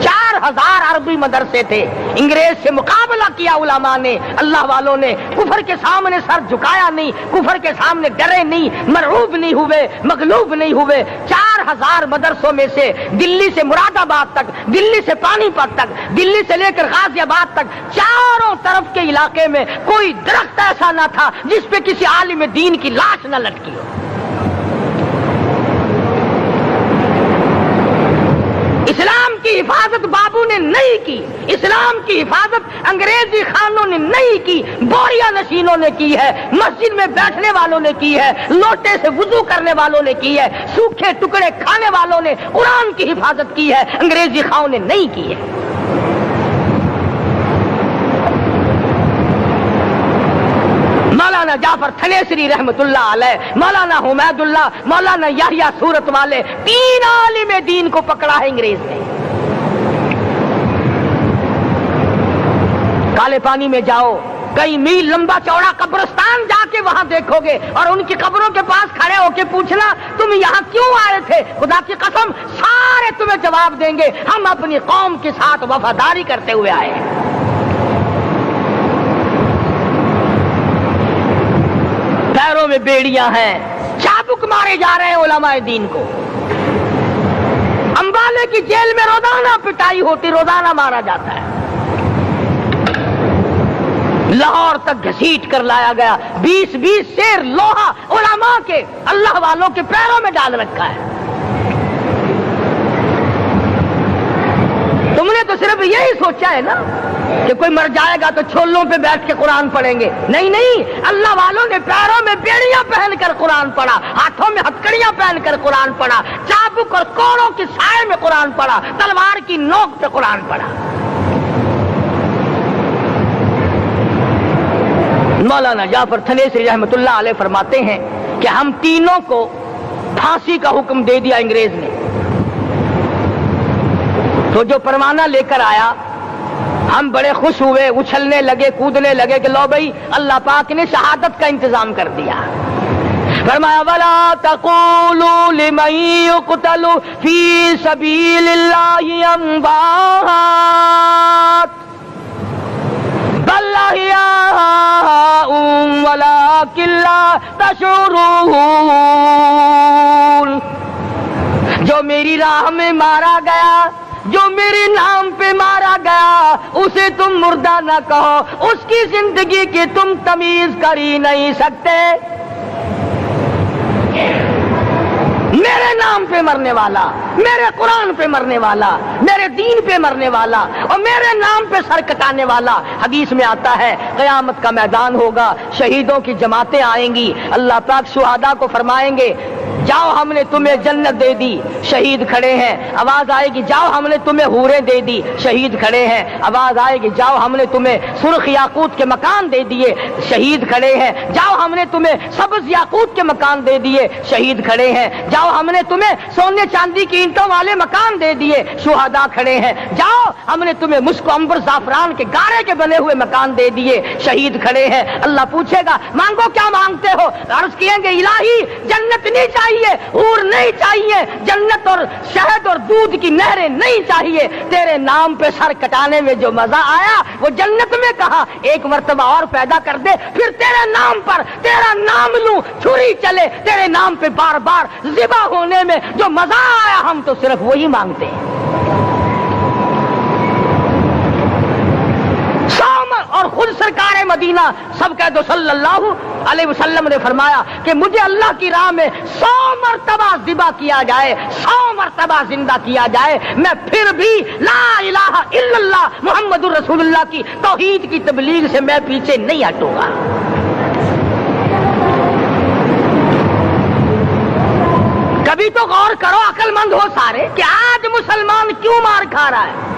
Speaker 1: 4000 عربی مدرسے تھے۔ انگریز سے مقابلہ کیا علماء نے، اللہ والوں نے، کفر کے سامنے سر جھکایا نہیں، کفر کے سامنے ڈرے نہیں، مرعوب نہیں ہوئے، مغلوب نہیں ہوئے۔ 4000 مدرسوں میں سے دلی سے مراد آباد تک، دلی سے پانی پت تک، دلی سے لے کر غازی آباد تک، چاروں طرف کے علاقے میں کوئی درخت ایسا نہ تھا جس پہ کسی عالم دین کی لاش نہ لٹکی ہو۔ اسلام کی حفاظت بابو نے نہیں کی، اسلام کی حفاظت انگریزی خانوں نے نہیں کی، بوریا نشینوں نے کی ہے، مسجد میں بیٹھنے والوں نے کی ہے، لوٹے سے وضو کرنے والوں نے کی ہے، سوکھے ٹکڑے کھانے والوں نے قرآن کی حفاظت کی ہے، انگریزی خانوں نے نہیں کی ہے۔ مولانا جعفر تھنیسری رحمت اللہ علیہ، مولانا حمید اللہ، مولانا یحییٰ صورت والے، 3 عالم دین کو پکڑا ہے انگریز نے۔ کالے پانی میں جاؤ، کئی میل لمبا چوڑا قبرستان جا کے وہاں دیکھو گے، اور ان کی قبروں کے پاس کھڑے ہو کے پوچھنا تم یہاں کیوں آئے تھے، خدا کی قسم سارے تمہیں جواب دیں گے ہم اپنی قوم کے ساتھ وفاداری کرتے ہوئے آئے ہیں۔ پیروں میں بیڑیاں ہیں، چابک مارے جا رہے ہیں علماء دین کو۔ امبالے کی جیل میں روزانہ پٹائی ہوتی، روزانہ مارا جاتا ہے۔ لاہور تک گھسیٹ کر لایا گیا، 20 سیر لوہا علماء کے، اللہ والوں کے پیروں میں ڈال رکھا ہے۔ تم نے تو صرف یہی سوچا ہے نا کہ کوئی مر جائے گا تو چھولوں پہ بیٹھ کے قرآن پڑھیں گے، نہیں نہیں، اللہ والوں نے پیروں میں بیڑیاں پہن کر قرآن پڑھا، ہاتھوں میں ہتکڑیاں پہن کر قرآن پڑھا، چابک اور کوڑوں کے سائے میں قرآن پڑھا، تلوار کی نوک پہ قرآن پڑھا۔ مولانا جعفر تھنیسری رحمت اللہ علیہ فرماتے ہیں کہ ہم تینوں کو پھانسی کا حکم دے دیا انگریز نے، تو جو پروانہ لے کر آیا ہم بڑے خوش ہوئے، اچھلنے لگے، کودنے لگے کہ لو بھائی اللہ پاک نے شہادت کا انتظام کر دیا۔ فرمایا وَلَا تَقُولُوا لِمَن يُقْتَلُ فِي سَبِيلِ اللَّهِ أَمْوَاتٌ بَلْ أَحْيَاءٌ وَلَٰكِن لَّا تَشْعُرُونَ، جو میری راہ میں مارا گیا، جو میرے نام پہ مارا گیا، اسے تم مردہ نہ کہو، اس کی زندگی کی تم تمیز کر ہی نہیں سکتے۔ میرے نام پہ مرنے والا، میرے قرآن پہ مرنے والا، میرے دین پہ مرنے والا، اور میرے نام پہ سر کٹانے والا، حدیث میں آتا ہے قیامت کا میدان ہوگا، شہیدوں کی جماعتیں آئیں گی، اللہ پاک شہداء کو فرمائیں گے جاؤ ہم نے تمہیں جنت دے دی، شہید کھڑے ہیں۔ آواز آئے گی جاؤ ہم نے تمہیں حوریں دے دی، شہید کھڑے ہیں۔ آواز آئے گی جاؤ ہم نے تمہیں سرخ یاقوت کے مکان دے دیے، شہید کھڑے ہیں۔ جاؤ ہم نے تمہیں سبز یاقوت کے مکان دے دیے، شہید کھڑے ہیں۔ جاؤ ہم نے تمہیں سونے چاندی کی اینٹوں والے مکان دے دیے، شہداء کھڑے ہیں۔ جاؤ ہم نے تمہیں مشک و عنبر زعفران کے گارے کے بنے ہوئے مکان دے دیے، شہید کھڑے ہیں۔ اللہ پوچھے گا مانگو کیا مانگتے ہو؟ عرض کہیں گے الہی جنت نہیں چاہیے، حور نہیں چاہیے، جنت اور شہد اور دودھ کی نہریں نہیں چاہیے، تیرے نام پہ سر کٹانے میں جو مزہ آیا وہ جنت میں کہا، ایک مرتبہ اور پیدا کر دے، پھر تیرے نام پر تیرا نام لوں، چھری چلے تیرے نام پہ بار بار ذبح ہونے میں جو مزہ آیا، ہم تو صرف وہی مانگتے ہیں۔ اور خود سرکار مدینہ سب کہہ دو صلی اللہ علیہ وسلم نے فرمایا کہ مجھے اللہ کی راہ میں 100 مرتبہ ذبح کیا جائے، 100 مرتبہ زندہ کیا جائے، میں پھر بھی لا الہ الا اللہ محمد الرسول اللہ کی توحید کی تبلیغ سے میں پیچھے نہیں ہٹوں گا۔ کبھی تو غور کرو عقل مند ہو سارے کہ آج مسلمان کیوں مار کھا رہا ہے؟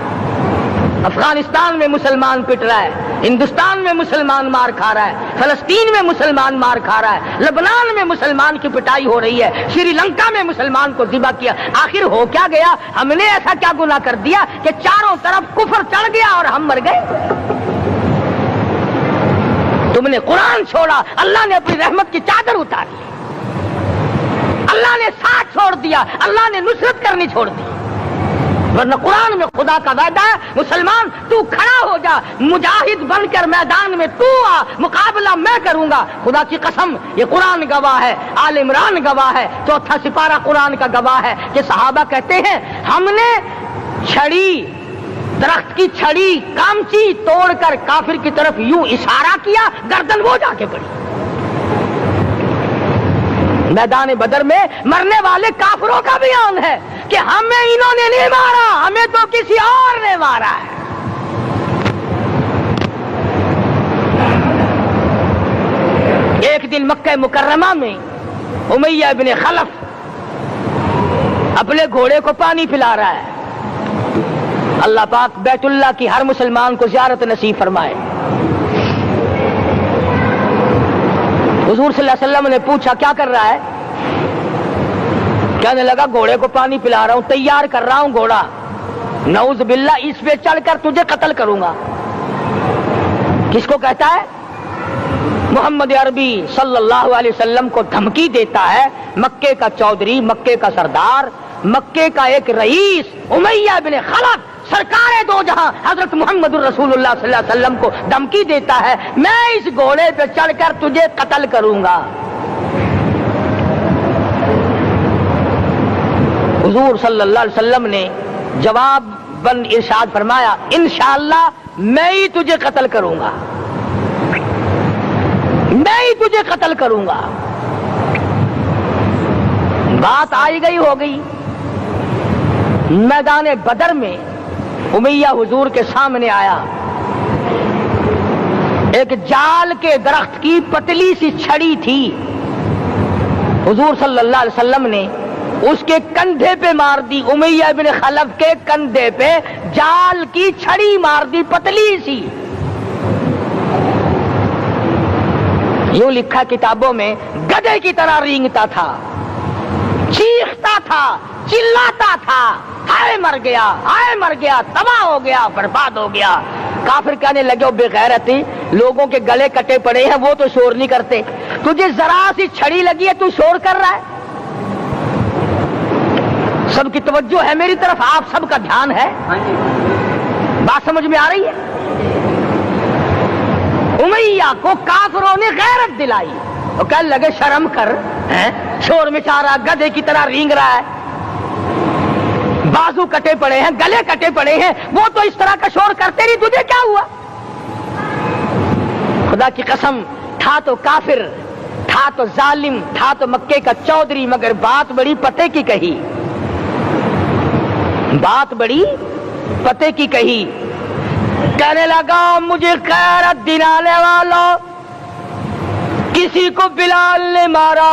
Speaker 1: افغانستان میں مسلمان پٹ رہا ہے، ہندوستان میں مسلمان مار کھا رہا ہے، فلسطین میں مسلمان مار کھا رہا ہے، لبنان میں مسلمان کی پٹائی ہو رہی ہے، سری لنکا میں مسلمان کو ذبح کیا۔ آخر ہو کیا گیا؟ ہم نے ایسا کیا گناہ کر دیا کہ چاروں طرف کفر چڑھ گیا اور ہم مر گئے؟ تم نے قرآن چھوڑا، اللہ نے اپنی رحمت کی چادر اتاری، اللہ نے ساتھ چھوڑ دیا، اللہ نے نصرت کرنی چھوڑ دی۔ ورنہ قرآن میں خدا کا وعدہ ہے مسلمان تو کھڑا ہو جا، مجاہد بن کر میدان میں تو آ، مقابلہ میں کروں گا۔ خدا کی قسم یہ قرآن گواہ ہے، آل عمران گواہ ہے، 4واں سپارہ قرآن کا گواہ ہے کہ صحابہ کہتے ہیں ہم نے چھڑی، درخت کی چھڑی کامچی توڑ کر کافر کی طرف یوں اشارہ کیا، گردن وہ جا کے پڑی۔ میدان بدر میں مرنے والے کافروں کا بیان ہے کہ ہمیں انہوں نے نہیں مارا، ہمیں تو کسی اور نے مارا ہے۔ ایک دن مکہ مکرمہ میں امیہ ابن خلف اپنے گھوڑے کو پانی پلا رہا ہے۔ اللہ پاک بیت اللہ کی ہر مسلمان کو زیارت نصیب فرمائے۔ حضور صلی اللہ علیہ وسلم نے پوچھا کیا کر رہا ہے؟ کہنے لگا گھوڑے کو پانی پلا رہا ہوں، تیار کر رہا ہوں گھوڑا، نعوذ باللہ اس پہ چڑھ کر تجھے قتل کروں گا۔ کس کو کہتا ہے؟ محمد عربی صلی اللہ علیہ وسلم کو دھمکی دیتا ہے، مکے کا چودھری، مکے کا سردار، مکے کا ایک رئیس امیہ بن خلف سرکار دو جہاں حضرت محمد الرسول اللہ صلی اللہ علیہ وسلم کو دھمکی دیتا ہے میں اس گھوڑے پہ چڑھ کر تجھے قتل کروں گا۔ حضور صلی اللہ علیہ وسلم نے جواب بن ارشاد فرمایا انشاءاللہ میں ہی تجھے قتل کروں گا، میں ہی تجھے قتل کروں گا۔ بات آئی گئی ہو گئی۔ میدان بدر میں امیہ حضور کے سامنے آیا، ایک جال کے درخت کی پتلی سی چھڑی تھی، حضور صلی اللہ علیہ وسلم نے اس کے کندھے پہ مار دی، امیہ بن خلف کے کندھے پہ جال کی چھڑی مار دی پتلی سی۔ یوں لکھا کتابوں میں گدھے کی طرح رینگتا تھا، چیختا تھا، چلاتا تھا، ہائے مر گیا، ہائے مر گیا، تباہ ہو گیا، برباد ہو گیا۔ کافر کہنے لگے بے غیرتی، لوگوں کے گلے کٹے پڑے ہیں وہ تو شور نہیں کرتے، تجھے ذرا سی چھڑی لگی ہے تو شور کر رہا ہے۔ سب کی توجہ ہے میری طرف، آپ سب کا دھیان ہے، بات سمجھ میں آ رہی ہے؟ امیہ کو کافروں نے غیرت دلائی، وہ کہنے لگے شرم کر، شور مچا رہا، گدھے کی طرح رینگ رہا ہے، بازو کٹے پڑے ہیں، گلے کٹے پڑے ہیں، وہ تو اس طرح کا شور کرتے نہیں، تجھے کیا ہوا؟ خدا کی قسم تھا تو کافر، تھا تو ظالم، تھا تو مکے کا چودھری، مگر بات بڑی پتے کی کہی، بات بڑی پتے کی کہی۔ کہنے لگا مجھے غیرت دلانے والوں، کسی کو بلال نے مارا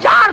Speaker 1: 4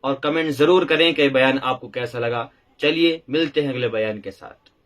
Speaker 2: اور کمنٹ ضرور کریں کہ یہ بیان آپ کو کیسا لگا۔ چلیے ملتے ہیں اگلے بیان کے ساتھ۔